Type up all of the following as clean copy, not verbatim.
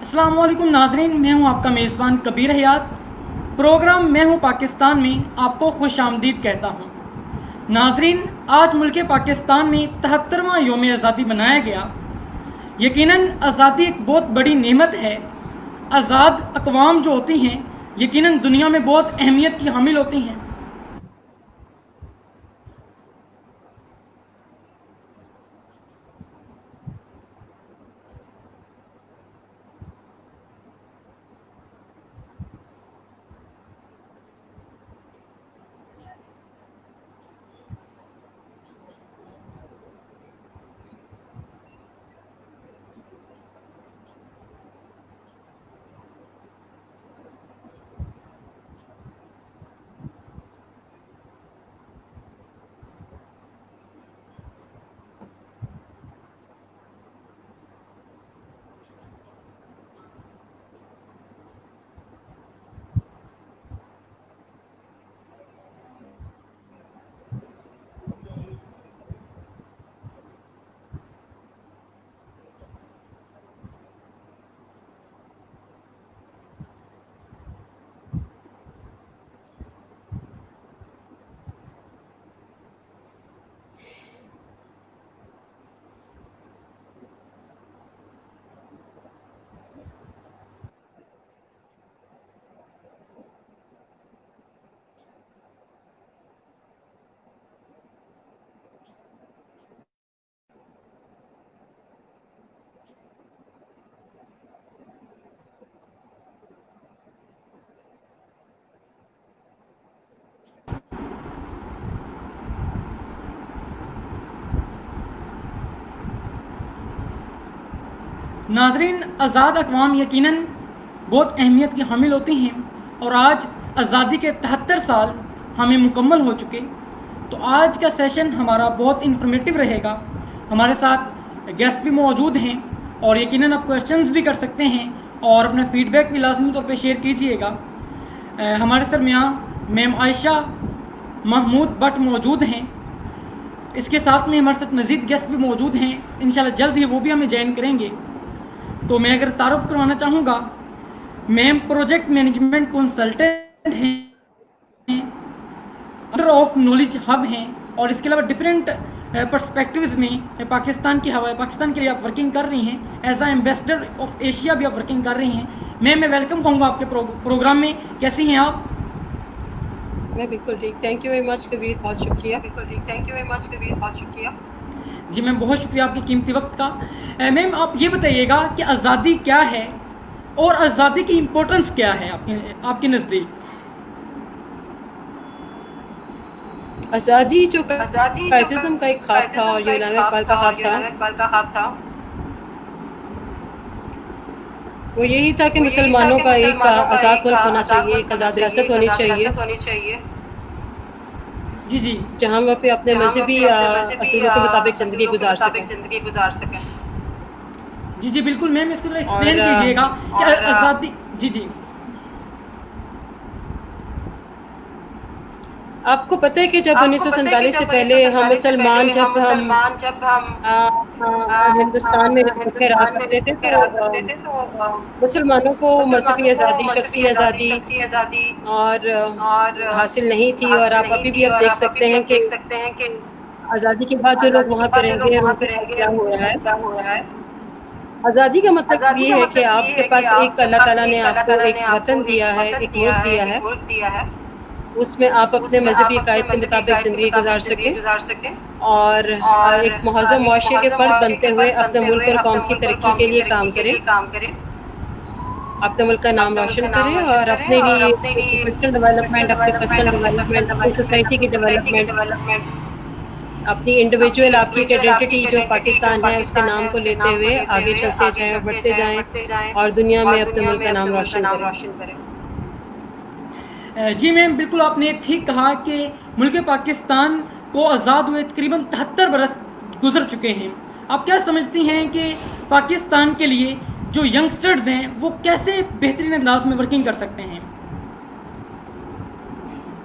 अस्सलाम वालेकुम नाजरीन, मैं हूं आपका मेज़बान कबीर हयात। प्रोग्राम मैं हूं पाकिस्तान में आपको खुश आमदीद कहता हूं। नाजरीन, आज मुल्क पाकिस्तान में 73वां योम आज़ादी मनाया गया। यकीनन आज़ादी एक बहुत बड़ी नेमत है। आज़ाद अकवाम जो होती हैं यकीनन दुनिया में बहुत अहमियत की हामिल होती हैं। नाजरीन, आज़ाद अक़वाम यकीनन बहुत अहमियत की हामिल होती हैं और आज आज़ादी के 73 साल हमें मुकम्मल हो चुके। तो आज का सेशन हमारा बहुत इन्फॉर्मेटिव रहेगा। हमारे साथ गेस्ट भी मौजूद हैं और यकीनन आप क्वेश्चंस भी कर सकते हैं और अपना फ़ीडबैक भी लाजमी तौर पे शेयर कीजिएगा। हमारे दरमियाँ मैम आयशा महमूद भट्ट मौजूद हैं। इसके साथ में हमारे साथ मज़ीद गेस्ट भी मौजूद हैं। इंशाल्लाह जल्द ही वो भी हमें ज्वाइन करेंगे। तो मैं अगर तारुफ करवाना चाहूँगा, मैम प्रोजेक्ट मैनेजमेंट कंसल्टेंट हैं, ऑफ नॉलेज हब हैं और इसके अलावा डिफरेंट पर्सपेक्टिव्स में पाकिस्तान के लिए आप वर्किंग कर रही हैं। As a ambassador of Asia भी आप वर्किंग कर रही हैं। मैम, मैं वेलकम कहूँगा आपके प्रोग्राम में। कैसी हैं आप? मैं बिल्कुल ठीक। Thank you very much Kabir, बहुत शुक्रिया। बिल्कुल ठीक। Thank you very much Kabir, बहुत शुक्रिया। जी मैम, बहुत शुक्रिया आपके कीमती वक्त का। मैम, आप ये बताइएगा कि आज़ादी क्या है और आज़ादी की इम्पोर्टेंस क्या है आपके नज़दीक? आज़ादी जो कायदिज़्म का एक ख्वाब था और यूनानी इकबाल का ख्वाब था, वो यही था कि मुसलमानों का एक आज़ाद मुल्क होना चाहिए, एक आज़ाद रियासत होनी चाहिए जी जी जहाँ वह पे अपने मजहबी असूलों के मुताबिक ज़िंदगी गुजार सकें। जी जी बिल्कुल मैम, इसको थोड़ा एक्सप्लेन और कीजिएगा कि आज़ादी। जी जी आपको पता है कि जब 1947 से पहले हम मुसलमान जब हम हिंदुस्तान में भूखे रहा करते थे तो मुसलमानों को मजहबी आज़ादी, शख्सी आज़ादी और हासिल नहीं थी। और आप अभी भी अब देख सकते हैं कि आज़ादी के बाद जो लोग वहाँ पे रहेंगे उनके साथ क्या हो रहा है। आज़ादी का मतलब ये है कि आपके पास एक अल्लाह ताला ने आपको एक वतन दिया है, एक मुल्क दिया है, उसमें आप अपने मजहबी अकायद के मुताबिक ज़िंदगी गुजार सकें और एक महज़म मुआशरे के फ़र्द बनते हुए अपने मुल्क और कौम की तरक्की के लिए काम करें, अपने मुल्क का नाम रोशन करें और अपने भी प्रोफेशनल डेवलपमेंट, अपने पर्सनल डेवलपमेंट, अपनी सोसाइटी की डेवलपमेंट, अपनी इंडिविजुअल आपकी एक आइडेंटिटी जो पाकिस्तान है उसके नाम को लेते हुए आगे चलते जाएँ और बढ़ते जाएँ और दुनिया में अपने मुल्क का नाम रोशन करें। जी मैम, बिल्कुल आपने ठीक कहा कि मुल्क पाकिस्तान को आज़ाद हुए तकरीबन 73 बरस गुजर चुके हैं। आप क्या समझती हैं कि पाकिस्तान के लिए जो यंगस्टर्स हैं वो कैसे बेहतरीन अंदाज में वर्किंग कर सकते हैं?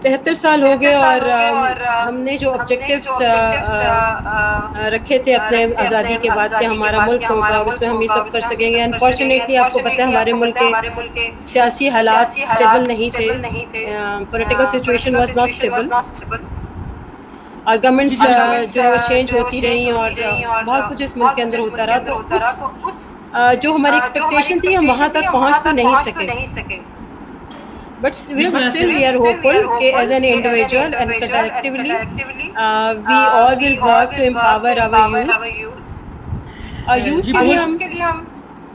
73 साल हो गए और हमने जो ऑब्जेक्टिव्स रखे थे अपने आज़ादी के बाद कि हमारा मुल्क होगा उसमें हम ये सब कर सकेंगे। अनफॉर्चुनेटली आपको पता है हमारे मुल्क के सियासी हालात स्टेबल नहीं थे, political situation was not stable और गवर्नमेंट्स जो चेंज होती रही और बहुत कुछ इस मुल्क के अंदर होता रहा, तो उस जो हमारी एक्सपेक्टेशन थी हम वहाँ तक पहुँच तो नहीं सके। But still we are hopeful कि as an individual and collectively we all will work to empower our youth. और youth के लिए हम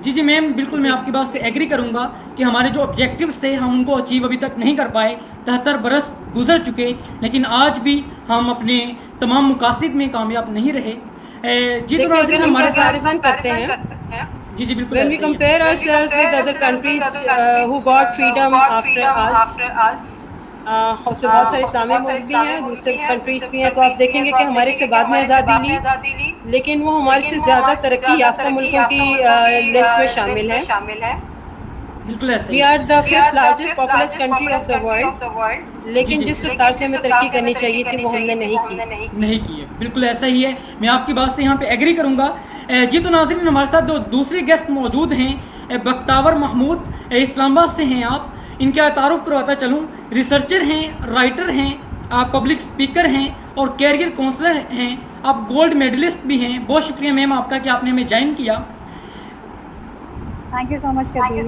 जी मैम, बिल्कुल मैं आपकी बात से एग्री करूंगा कि हमारे जो ऑब्जेक्टिव्स थे हम उनको अचीव अभी तक नहीं कर पाए। 73 बरस गुजर चुके लेकिन आज भी हम अपने तमाम मुकासिद में कामयाब नहीं रहे। जी तो अगर हम कंपैरिजन करते हैं, जी बिल्कुल, when we compare ourselves with other countries who got freedom after us, उसमें बहुत सारे इस्लामिक मुल्क भी हैं, दूसरे कंट्रीज भी हैं, तो आप देखेंगे कि हमारे से बाद में आज़ादी ली लेकिन वो हमारे से ज़्यादा तरक्की याफ्ता मुल्कों की लिस्ट में शामिल है। बिल्कुल ऐसे We are the 5th largest populous country of the world, लेकिन जिस रफ्तार से हमें तरक्की करनी चाहिए थी वो हमने नहीं की है। बिल्कुल ऐसा ही है, मैं आपकी बात से यहाँ पे एग्री करूँगा। जी तो नाज़रीन, हमारे साथ दो दूसरे गेस्ट मौजूद हैं। बख्तावर महमूद इस्लामाबाद से हैं आप, इनका तारुफ करवाता चलूँ। रिसर्चर हैं, राइटर हैं, आप पब्लिक स्पीकर हैं और कैरियर काउंसलर हैं। आप गोल्ड मेडलिस्ट भी हैं। बहुत शुक्रिया मैम आपका कि आपने हमें ज्वाइन किया। Thank you so much Kabir,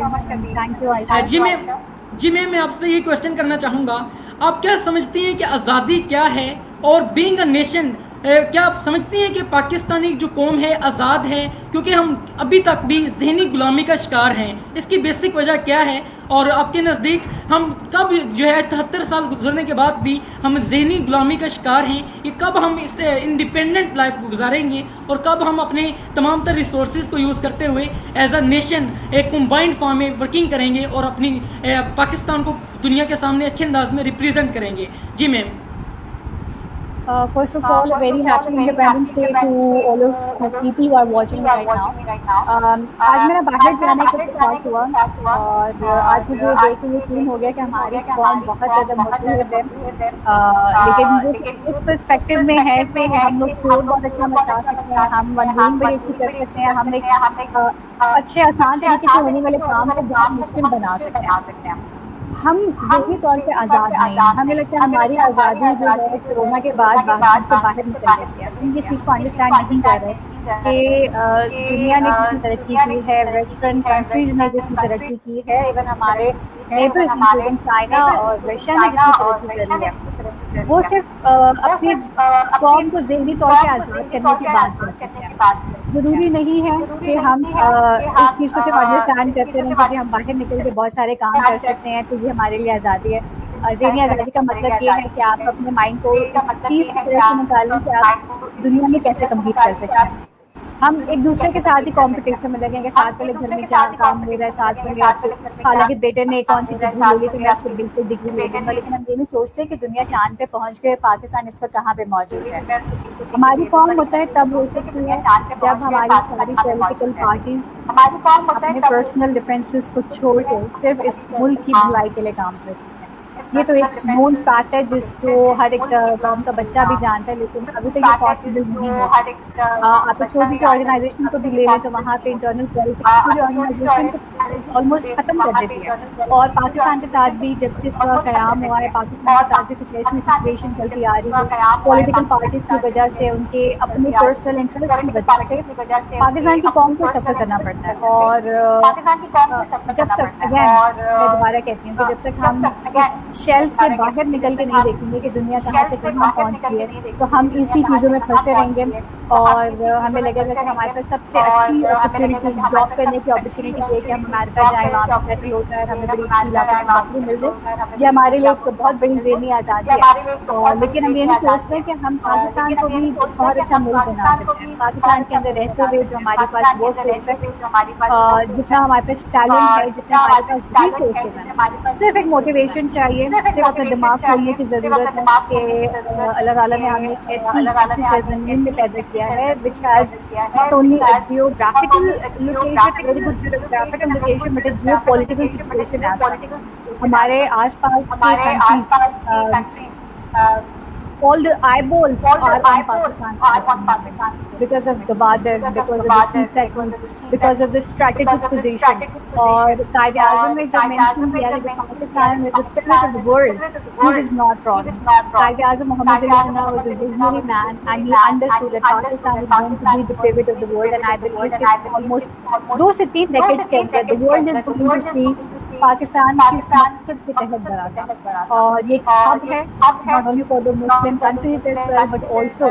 thank you Ayesha. जी मैम, मैं आपसे ये क्वेश्चन करना चाहूँगा, आप क्या समझती हैं कि आज़ादी क्या है और बीइंग अ नेशन क्या आप समझती हैं कि पाकिस्तानी जो कौम है आज़ाद है? क्योंकि हम अभी तक भी ज़हनी गुलामी का शिकार हैं। इसकी बेसिक वजह क्या है और आपके नज़दीक हम कब जो है 73 साल गुजरने के बाद भी हम ज़हनी गुलामी का शिकार हैं, ये कब हम इस इंडिपेंडेंट लाइफ को गुजारेंगे और कब हम अपने तमाम तर रिसोर्सेज को यूज़ करते हुए एज अ नेशन एक कंबाइंड फॉर्म में वर्किंग करेंगे और अपनी पाकिस्तान को दुनिया के सामने अच्छे अंदाज में रिप्रेजेंट करेंगे? जी ma'am. First of all, a very happy Independence Day to all of the people who are watching me right now. आज मेरा बाहर जाने का इत्तेफाक हुआ और आज मुझे देख के ये फील हो गया कि हमारी कौम बहुत ज़्यादा मुतहद है, लेकिन इस पर्सपेक्टिव में है कि हम लोग शोर बहुत अच्छा मचा सकते हैं, हम वनवीन बड़ी अच्छी कर सकते हैं, हम एक अच्छे आसान तरीके से होने वाले काम को बहुत मुश्किल बना सकते हैं। हम ज़हनी तौर पे आज़ाद नहीं हैं। हमें लगता है हमारी आज़ादी जो है कोरोना के बाद से बाहर निकल गई है। हम इस चीज़ को अंडरस्टैंड नहीं कर रहे कि दुनिया ने कितनी तरक्की की है, वेस्टर्न कंट्रीज़ ने जितनी तरक्की की है, इवन हमारे नेबर्स इंक्लूडिंग चाइना और रशिया ने जितनी तरक्की करी है, वो सिर्फ अपनी कौम को ज़हनी तौर पे आज़ाद करने की बात करते हैं। ज़रूरी नहीं है कि हम इस चीज़ को सिर्फ अंडरस्टैंड करते हैं कि हम बाहर निकल के बहुत सारे काम कर सकते हैं तो ये हमारे लिए आज़ादी है। ज़हनी आज़ादी का मतलब ये है कि आप अपने माइंड को इस चीज़ की तरह से निकालें कि आप दुनिया में कैसे कम्पीट कर सकते हैं। हम एक दूसरे के साथ ही कॉम्पिटिशन में लगेंगे, साथ वाले घर में क्या काम हो रहा है, साथ में हालांकि बेटे ने कौन सी डिग्री ले ली तो मैं उसको बिल्कुल डिग्री ले लूँगा, लेकिन हम ये नहीं सोचते कि दुनिया चांद पे पहुँच गए, पाकिस्तान इस वक्त कहाँ पे मौजूद है। हमारी कौम होता है तब हो सकती है जब हमारी सारी पॉलिटिकल पार्टीज अपने पर्सनल डिफरेंसेस को छोड़ के सिर्फ इस मुल्क की भलाई के लिए काम कर सकते हैं। ये तो एक नोन फैक्ट है जिसको हर एक कौम का बच्चा भी जानता है, लेकिन अभी तक ये पॉसिबल नहीं है। आप एक छोटी सी ऑर्गेनाइजेशन को भी ले लें तो वहाँ पे इंटरनल पॉलिटिक्स पूरी ऑर्गेनाइजेशन को ऑलमोस्ट खत्म कर देती है। और पाकिस्तान के साथ भी जब से इसका क़याम हुआ है, पाकिस्तान के साथ भी कुछ ऐसी सिचुएशन चलती आ रही है पॉलिटिकल पार्टीज की वजह से, उनके अपने पर्सनल इंटरेस्ट की वजह से पाकिस्तान की कौम को सफ़र करना पड़ता है। और जब तक अगेन मैं दोबारा कहती हूँ कि जब तक हम इस शेल से बाहर निकल के नहीं देखेंगे कि दुनिया कहाँ से कहाँ पहुँच गई है, तो हम इसी चीज़ों में फंसे रहेंगे और हमें लगेगा कि हमारे पास सबसे अच्छी अपॉर्चुनिटी जॉब करने की अपॉर्चुनिटी है कि हम अमेरिका जाएँ, वहाँ पर सेटल हो जाए, हमें बड़ी अच्छी इलाके में नौकरी मिल जाए। ये हमारे लिए एक बहुत बड़ी ज़हनी आज़ादी है। और लेकिन हम ये नहीं सोचते कि हम पाकिस्तान को भी बहुत अच्छा मुल्क बना सकते हैं। पाकिस्तान के अंदर रहते हुए जो हमारे पास वर्क फोर्स है, जितना हमारे पास टैलेंट है, जितना हमारे पास रिसोर्सेज है, सिर्फ एक मोटिवेशन चाहिए, सिर्फ अपने दिमाग खोलने की ज़रूरत है कि अल्लाह ताला ने हमें ऐसी सरजमीन में पैदा किया है which has not only a geographical location, very good geographical education, but a geopolitical situation as well. हमारे आसपास के countries, all the eyeballs are on Pakistan because of the border, because of the sea threat, because of the strategic position. और कायद-ए-आज़म ने जब mention किया कि Pakistan is a pivot of the world, he was not wrong. Quaid-e-Azam Muhammad Ali Jinnah was a visionary man, and he understood that Pakistan is going to be the pivot of the world. And I believe that almost 2 से 3 decades के अंदर the world is going to see Pakistan किस मकसद के तहत बना था, और ये हब है not only for the Muslim countries as well, but also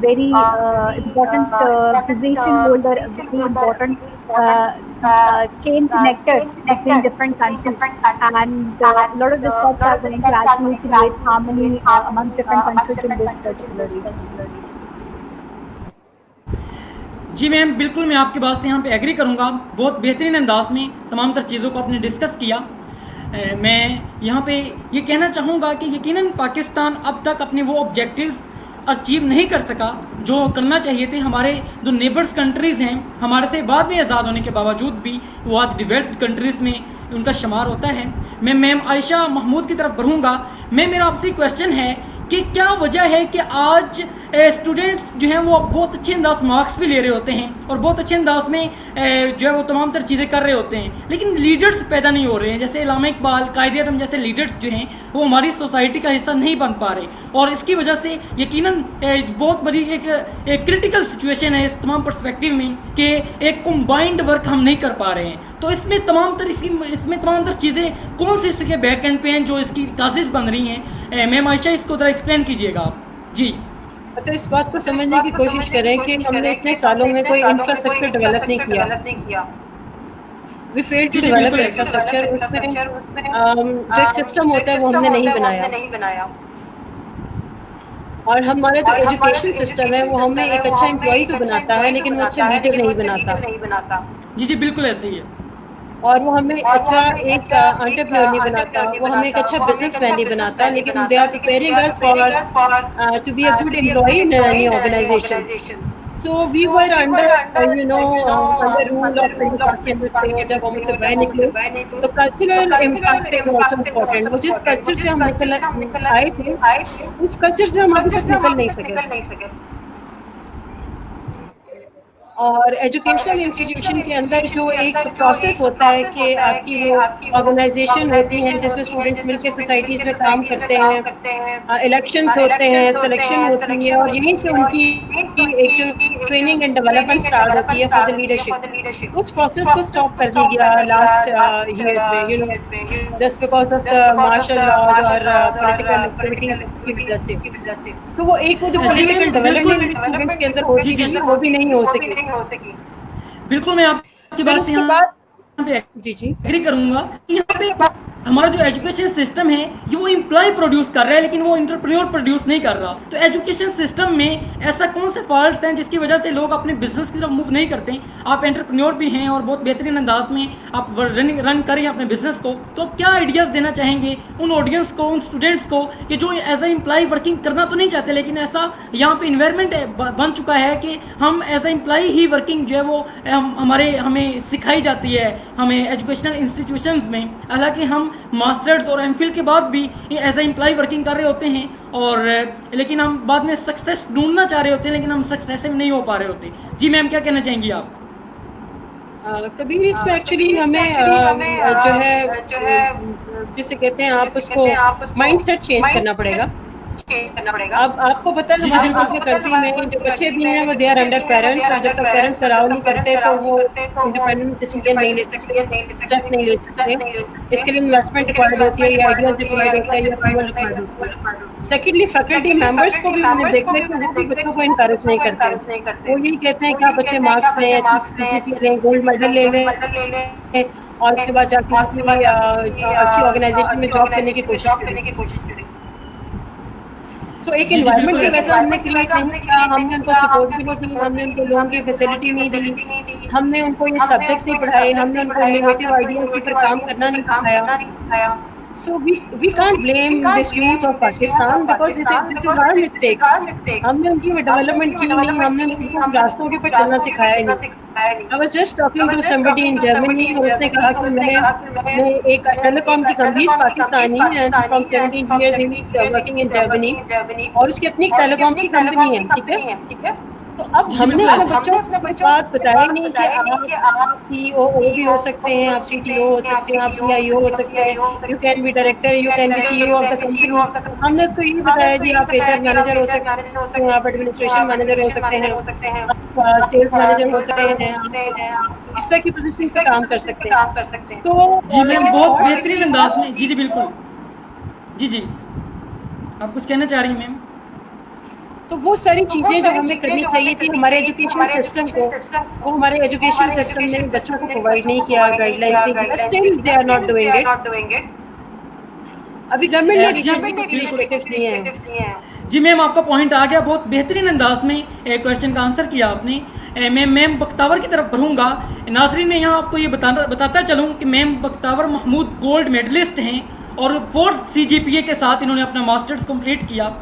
very important position holder, a very important chain connector between different countries, and a lot of the steps are going to actually create harmony amongst different countries in this particular region. जी ma'am, बिल्कुल मैं आपकी बात से यहाँ पे agree करूँगा। बहुत बेहतरीन अंदाज में तमाम तर चीज़ों को आपने डिस्कस किया। मैं यहाँ पे ये कहना चाहूँगा कि यकीनन पाकिस्तान अब तक अपने वो ऑब्जेक्टिव्स अचीव नहीं कर सका जो करना चाहिए थे। हमारे जो नेबर्स कंट्रीज़ हैं, हमारे से बाद में आज़ाद होने के बावजूद भी वो आज डेवलप्ड कंट्रीज़ में उनका शुमार होता है। मैं मैम आयशा महमूद की तरफ बढ़ूँगा। मेरा आपसे क्वेश्चन है कि क्या वजह है कि आज स्टूडेंट्स जो हैं वो बहुत अच्छे अंदाज मार्क्स भी ले रहे होते हैं और बहुत अच्छे अंदाज में जो है वो तमाम तर चीज़ें कर रहे होते हैं, लेकिन लीडर्स पैदा नहीं हो रहे हैं। जैसे इल्लामा इकबाल, कायद-ए-आज़म जैसे लीडर्स जो हैं वो हमारी सोसाइटी का हिस्सा नहीं बन पा रहे, और इसकी वजह से यकीनन बहुत बड़ी एक क्रिटिकल सिचुएशन है इस तमाम पर्सपेक्टिव में कि एक कम्बाइंड वर्क हम नहीं कर पा रहे हैं। तो इसमें तमाम तर चीज़ें कौन सी इसके बैक एंड पे हैं जो इसकी काजेज़ बन रही हैं? मैम आयशा, इसको ज़रा एक्सप्लेन कीजिएगा आप। जी अच्छा, इस बात को समझने की कोशिश करें कि हमने इतने सालों में कोई इंफ्रास्ट्रक्चर डेवलप नहीं किया। We failed to develop infrastructure. उसमें जो एक सिस्टम होता है वो हमने नहीं बनाया, और हमारा जो एजुकेशन सिस्टम है वो हमें एक अच्छा एम्प्लॉय तो बनाता है, लेकिन वो अच्छा लीडर नहीं बनाता। जी बिल्कुल ऐसे ही है। और वो हमें अच्छा एक एंटरप्रेन्योर नहीं बनाता, वो हमें एक अच्छा बिजनेसमैन नहीं बनाता, लेकिन they are preparing us for to be a good employ in any organisation. So we were under under rule of Pakistan. जब हम उससे बाहर निकले तो cultural impact is also important. वो जिस कल्चर से हम निकल आए थे उस कल्चर से हम अभी तक निकल नहीं सके। और एजुकेशनल इंस्टीट्यूशन के अंदर जो एक प्रोसेस होता है कि आपकी वो ऑर्गेनाइजेशन होती है जिसमें स्टूडेंट्स मिलकर सोसाइटीज में काम करते हैं, इलेक्शंस होते हैं, सिलेक्शन होती है, और यहीं से उनकी एक ट्रेनिंग एंड डेवलपमेंट स्टार्ट होती है फॉर द लीडरशिप। उस प्रोसेस को स्टॉप कर दिया गया लास्ट ईयर्स में, just because of the martial laws और पॉलिटिकल एक्टिविटीज की वजह से। सो वो एक वो जो पॉलिटिकल डेवलपमेंट स्टूडेंट्स के अंदर होती थी वो भी नहीं हो सकी। बिल्कुल मैं आपकी बात से यहाँ पे एग्री करूंगा कि यहाँ पे हमारा जो एजुकेशन सिस्टम है ये वो एम्प्लॉय प्रोड्यूस कर रहा है, लेकिन वो एंटरप्रेन्योर प्रोड्यूस नहीं कर रहा। तो एजुकेशन सिस्टम में ऐसा कौन से फॉल्ट्स हैं जिसकी वजह से लोग अपने बिजनेस की तरफ मूव नहीं करते? आप एंटरप्रेन्योर भी हैं और बहुत बेहतरीन अंदाज में आप रन करें अपने बिजनेस को, तो आप क्या आइडियाज़ देना चाहेंगे उन ऑडियंस को, उन स्टूडेंट्स को कि जो एज ए एम्प्लॉय वर्किंग करना तो नहीं चाहते, लेकिन ऐसा यहाँ पे इन्वायरमेंट बन चुका है कि हम एज ए एम्प्लॉय ही वर्किंग जो है वो हमें सिखाई जाती है हमें एजुकेशनल इंस्टीट्यूशंस में। हालांकि हम मास्टर्स और एमफिल के बाद भी एज ए एम्प्लॉय वर्किंग कर रहे होते हैं, और लेकिन हम बाद में सक्सेस ढूंढना चाह रहे होते हैं, लेकिन हम सक्सेसिव नहीं हो पा रहे होते। जी मैम, क्या कहना चाहेंगी आप? कभी इसमें एक्चुअली हमें जो है जिसे कहते हैं आप उसको माइंडसेट चेंज करना पड़ेगा। अब आपको पता है हमारे कंट्री में जो बच्चे भी हैं वो दे आर अंडर पेरेंट्स, और जब तक पेरेंट्स अलाउ नहीं करते तो वो इंडिपेंडेंट डिसीजन नहीं ले सकते, स्टेप नहीं ले सकते। इसके लिए इन्वेस्टमेंट रिक्वायर्ड होती है, या आइडियाज रिक्वायर्ड होता है, या अप्रूवल रिक्वायर्ड होता है। सेकेंडली फैकल्टी मेंबर्स को भी मैंने देखने को बच्चों को इनकरेज नहीं करते। वो यही कहते हैं कि आप अच्छे मार्क्स लें, अच्छी चीज़ें, गोल्ड मेडल ले लें, और उसके बाद जाके अच्छी ऑर्गेनाइजेशन में जॉब करने की कोशिश करें। सो एक एनवायरनमेंट भी वैसा हमने क्रिएट नहीं किया, हमने उनको सपोर्ट भी नहीं दी, हमने उनको लोन की फैसिलिटी नहीं दी, हमने उनको ये सब्जेक्ट्स नहीं पढ़ाए, हमने उनको इनोवेटिव आइडियाज पर काम करना नहीं सिखाया। So we can't blame this youth of Pakistan because this is our mistake. हमने उनकी डेवलपमेंट की नहीं, हमने उनको रास्तों के ऊपर चलना सिखाया नहीं. I was just talking to somebody in Germany और उसने कहा कि मैं एक टेलीकॉम की कंपनी पाकिस्तानी है from 17 years he is working in Germany और उसकी अपनी टेलीकॉम की कंपनी है, ठीक है. तो अब हमने अपने बच्चों को बात बताई नहीं कि आप COO भी हो सकते हैं, आप CTO हो सकते हैं, आप CIO हो सकते हैं, you can be director, you can be CEO of the company. हमने उसको ये बताया जी आप HR मैनेजर हो सकते हैं, आप एडमिनिस्ट्रेशन मैनेजर हो सकते हैं, आप सेल्स मैनेजर हो सकते हैं, इस तरह की पोजीशन पे काम कर सकते हैं. तो जी मैम बहुत बेहतरीन अंदाज में, जी बिल्कुल, जी आप कुछ कहना चाह रही हैं मैम? तो वो सारी चीजें जो हमें करनी चाहिए थी हमारे एजुकेशन सिस्टम को, वो हमारे एजुकेशन सिस्टम ने बच्चों को प्रोवाइड नहीं किया, गाइडलाइंस नहीं किया. Still they are not doing it. अभी गवर्नमेंट ने इनिशिएटिव्स नहीं है. जी मैम आपका पॉइंट आ गया, बहुत बेहतरीन अंदाज में क्वेश्चन का आंसर किया आपने. मैम बख्तावर की तरफ बढ़ूंगा. नाज़रीन मैं यहाँ आपको ये बताता चलूँ कि ma'am Bakhtawar Mahmood gold medalist हैं और 4 CGPA के साथ इन्होंने अपना मास्टर्स कंप्लीट किया.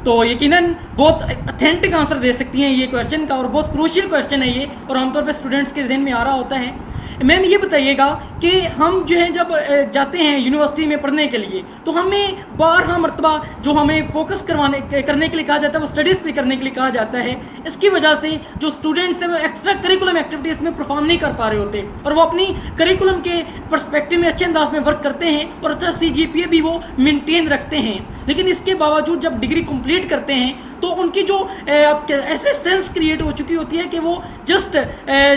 तो यकीनन बहुत अथेंटिक आंसर दे सकती हैं ये क्वेश्चन का, और बहुत क्रूशियल क्वेश्चन है ये, और आमतौर पर स्टूडेंट्स के जहन में आ रहा होता है. मैम ये बताइएगा कि हम जो है जब जाते हैं यूनिवर्सिटी में पढ़ने के लिए तो हमें बारहा मरतबा जो हमें फोकस करने के लिए कहा जाता है वो स्टडीज़ पे करने के लिए कहा जाता है. इसकी वजह से जो स्टूडेंट्स हैं वो एक्स्ट्रा करिकुलम एक्टिविटीज़ में परफॉर्म नहीं कर पा रहे होते और वो अपनी करिकुलम के पर्सपेक्टिव में अच्छे अंदाज में वर्क करते हैं और अच्छा CGPA भी वो मेनटेन रखते हैं. लेकिन इसके बावजूद जब डिग्री कंप्लीट करते हैं तो उनकी जो ऐसे सेंस क्रिएट हो चुकी होती है कि वो जस्ट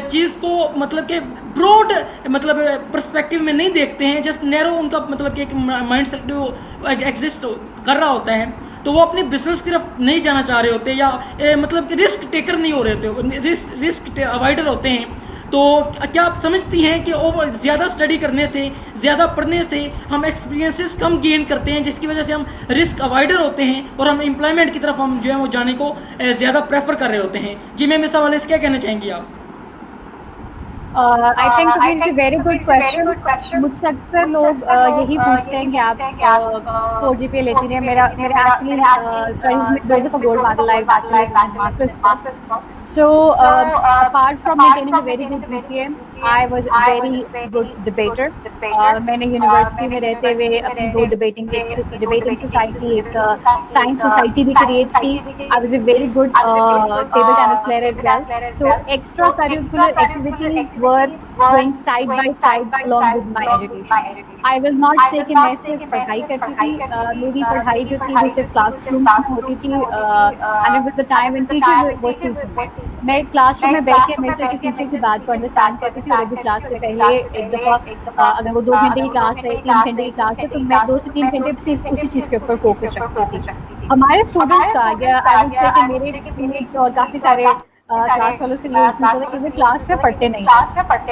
चीज़ को मतलब कि ब्रॉड मतलब पर्सपेक्टिव में नहीं देखते हैं, जस्ट नैरो उनका मतलब कि एक माइंड सेट जो एग्जिस्ट कर रहा होता है. तो वो अपने बिजनेस की तरफ नहीं जाना चाह रहे होते या मतलब कि रिस्क टेकर नहीं हो रहे होते, रिस्क अवॉइडर होते हैं. तो क्या आप समझती हैं कि ओवर ज़्यादा स्टडी करने से, ज़्यादा पढ़ने से हम एक्सपीरियंसेस कम गेन करते हैं जिसकी वजह से हम रिस्क अवॉइडर होते हैं और हम एम्प्लॉयमेंट की तरफ हम जो है वो जाने को ज़्यादा प्रेफर कर रहे होते हैं? जी मैम इस हवाले से क्या कहना चाहेंगी आप? I think it's a very good question. मुझसे अक्सर लोग यही पूछते हैं कि आप 4 GPA लेती हैं. मेरा एक्चुअली स्टडीज में 2 दफ़ा गोल्ड मेडल आया, bachelors masters. So apart from maintaining a very good GPA I was a very good debater. मैंने यूनिवर्सिटी में रहते हुए अपनी 2 डिबेटिंग सोसाइटी, एक साइंस सोसाइटी भी क्रिएट की. I was a very good table tennis player as well. So extra curricular activities were going side by side along with my education. I will not say कि मैं सिर्फ पढ़ाई करती थी. मेरी पढ़ाई जो थी वो सिर्फ क्लासरूम में होती थी. and with the time when teacher was teaching, मैं क्लासरूम में बैठ के हमेशा टीचर की बात को अंडरस्टैंड करती थी. और क्लास से पहले एक दफ़ा अगर वो 2 घंटे की क्लास है, 3 घंटे की क्लास है, तो मैं 2 से 3 घंटे सिर्फ उसी चीज़ के ऊपर फोकस रखती थी. हमारे स्टूडेंट्स का या आई वुड से कि मेरे टीममेट्स और काफ़ी सारे क्लास वालों के लिए कि वो क्लास में पढ़ते नहीं.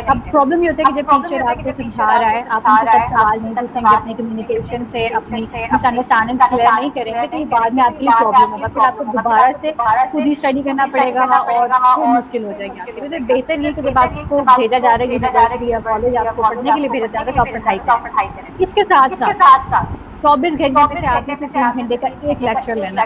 अब प्रॉब्लम ये होता है कि जब टीचर आपको समझा रहा है, आप उनको तब सवाल नहीं पूछेंगे, अपने कम्युनिकेशन से अपनी मिसअंडरस्टैंडिंग क्लियर नहीं करेंगे तो बाद में आपके लिए प्रॉब्लम होगा. फिर आपको दोबारा से खुद ही स्टडी करना पड़ेगा और वो मुश्किल हो जाएगी आपके लिए. तो बेहतर ये कि जब आपको भेजा जा रहा है यूनिवर्सिटी या कॉलेज आपको पढ़ने के लिए भेजा जा रहा है तो आप पढ़ाई करें. इसके साथ साथ 24 घंटे में से आपने 3 घंटे का एक लेक्चर लेना.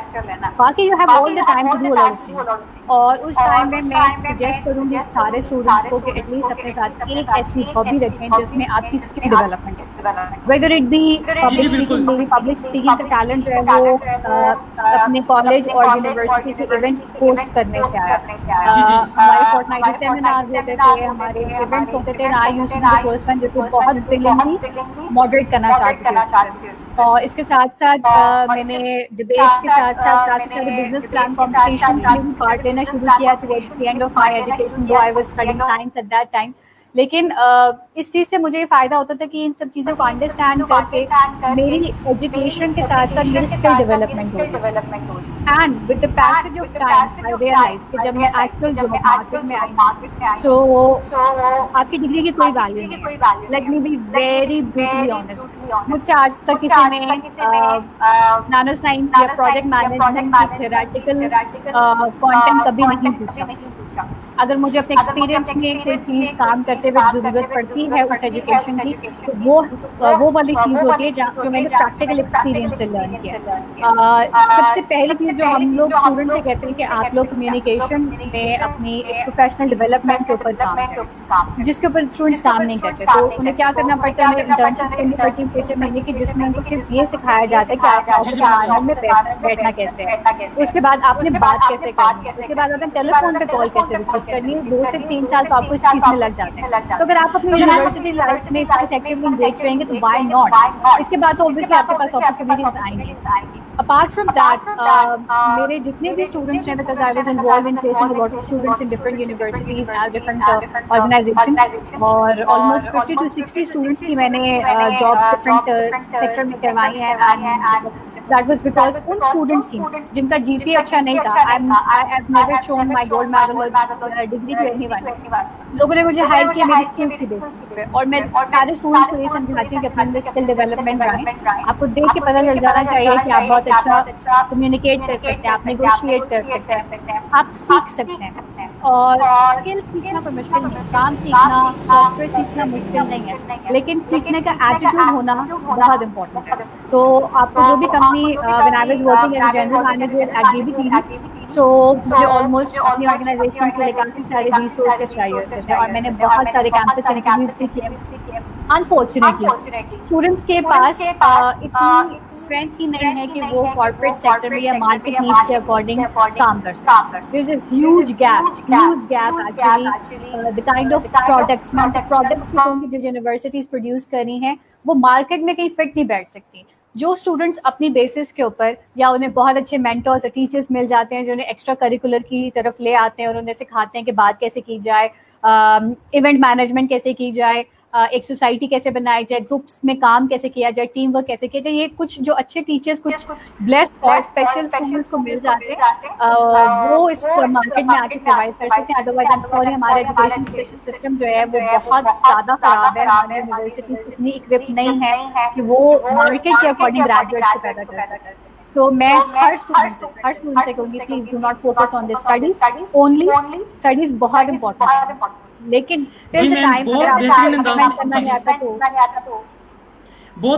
बाकी you have all the time to do a lot of things. और उस टाइम में मैं सजेस्ट करूँगी सारे स्टूडेंट्स को कि एटलीस्ट अपने साथ एक ऐसी हॉबी रखें जिसमें आपकी स्किल डेवलपमेंट है. Whether it be public speaking. मेरी पब्लिक स्पीकिंग का टैलेंट जो है वो अपने कॉलेज और यूनिवर्सिटी के इवेंट्स होस्ट करने से आया. हमारे फोर्टनाइटली सेमिनार्स होते थे, हमारे इवेंट्स होते थे. I used to be the person जो बहुत विलिंगली मॉडरेट करना चाहती थी. और इसके साथ साथ मैंने डिबेट्स के साथ साथ काफ़ी सारे बिजनेस प्लान कॉम्पिटिशन्स में भी पार्ट लेना शुरू किया towards the end of my education, though I was studying science at that time. लेकिन इस चीज़ से मुझे फ़ायदा होता था कि इन सब चीज़ों को अंडरस्टैंड करके मेरी एजुकेशन के साथ साथ मेरी स्किल डेवलपमेंट हो. And with the passage of time I realise कि जब मैं एक्चुअल जॉब मार्केट में आई सो आपकी डिग्री की कोई वैल्यू नहीं. Let me be very brutally honest. मुझसे आज तक किसी ने नैनो साइंस या प्रोजेक्ट मैनेजमेंट की थ्योरेटिकल कंटेंट कभी नहीं पूछा. अगर मुझे अपने एक्सपीरियंस में कोई चीज़ काम करते हुए ज़रूरत पड़ती है उस एजुकेशन की, तो वो वाली चीज़ होती है जो मैंने प्रैक्टिकल एक्सपीरियंस से लर्न किया। सबसे पहली चीज़ जो हम लोग स्टूडेंट से कहते हैं कि आप लोग कम्युनिकेशन में अपनी एक प्रोफेशनल डेवलपमेंट के ऊपर काम करें, जिसके ऊपर स्टूडेंट्स काम नहीं करते। तो उन्हें क्या करना पड़ता है, उन्हें इंटर्नशिप करनी पड़ती है 6 महीने की, जिसमें उनको सिर्फ ये सिखाया जाता है कि आपने ऑफिस एनवायरनमेंट में बैठना कैसे है, उसके बाद आपने बात कैसे करनी है, उसके बाद आपने टेलीफोन पे कॉल कैसे रिसीव करनी है। 2 से 3 साल तो आपको इस चीज़ में लग जाते हैं। तो अगर आप अपनी यूनिवर्सिटी लाइफ में इस एक्टिवली एंगेज रहेंगे तो व्हाई नॉट, इसके बाद तो ऑब्वियसली आपके पास अपॉर्चुनिटीज आएंगी। अपार्ट फ्रॉम दैट, मेरे जितने भी स्टूडेंट्स हैं, because I was involve in placing a lot of students in different universities and different organisations, और ऑलमोस्ट 50 to 60 स्टूडेंट्स की मैंने जॉब डिफरेंट सेक्टर में करवाई है। एंड that was because उन स्टूडेंट्स की जिनका जीपीए अच्छा नहीं था, I have never shown my gold medal or degree to anyone, लोगों ने मुझे हायर किया मेरी स्किल्स की बेसिस पे। और मैं सारे स्टूडेंट्स को ये समझाती हूँ कि अपने अंदर स्किल डेवलपमेंट आए। आपको देख के पता चल जाना चाहिए कि आप बहुत अच्छा कम्युनिकेट कर सकते हैं, आप नेगोशिएट कर सकते हैं, आप सीख सकते हैं। और स्किल सीखना कोई मुश्किल नहीं, काम सीखना, सॉफ्टवेयर सीखना मुश्किल नहीं है, लेकिन सीखने का एटीट्यूड होना बहुत इंपॉर्टेंट है। तो आपको जो भी company, when I was working as a general manager at DBTV, so मुझे ऑलमोस्ट अपनी ऑर्गेनाइजेशन के लिए काफ़ी सारे रिसोर्सेज चाहिए होते थे, और मैंने बहुत सारे कैंपस इंटरव्यूज भी किए। अनफॉर्चुनेटली स्टूडेंट्स के पास इतनी स्ट्रेंथ ही नहीं है कि वो कॉर्पोरेट सेक्टर में या मार्केट नीड्स के अकॉर्डिंग काम कर सकें। There is a huge gap actually, the kind of products जो यूनिवर्सिटीज प्रोड्यूस कर रही हैं वो मार्केट में कहीं फिट नहीं बैठ सकती। जो स्टूडेंट्स अपनी बेसिस के ऊपर, या उन्हें बहुत अच्छे मेंटर्स और टीचर्स मिल जाते हैं जो उन्हें एक्स्ट्रा करिकुलर की तरफ ले आते हैं और उन्हें सिखाते हैं कि बात कैसे की जाए, इवेंट मैनेजमेंट कैसे की जाए, एक सोसाइटी कैसे बनाई जाए, ग्रुप्स में काम कैसे किया जाए, टीम वर्क कैसे किया जाए, ये कुछ जो अच्छे टीचर्स, कुछ ब्लेस्ड और स्पेशल स्टूडेंट्स को मिल जाते हैं, वो इस मार्केट में आके सर्वाइव कर सकते हैं। अदरवाइज आई एम सॉरी, हमारा एजुकेशन सिस्टम जो है वो बहुत ज़्यादा खराब है। हमारी यूनिवर्सिटी इतनी इक्विप नहीं है कि वो मार्केट के अकॉर्डिंग ग्रेजुएट्स को पैदा कर सके। सो मैं हर स्टूडेंट से कहूँगी, please do not focus on the studies only. Studies बहुत इंपॉर्टेंट है, लेकिन जी मैम, बहुत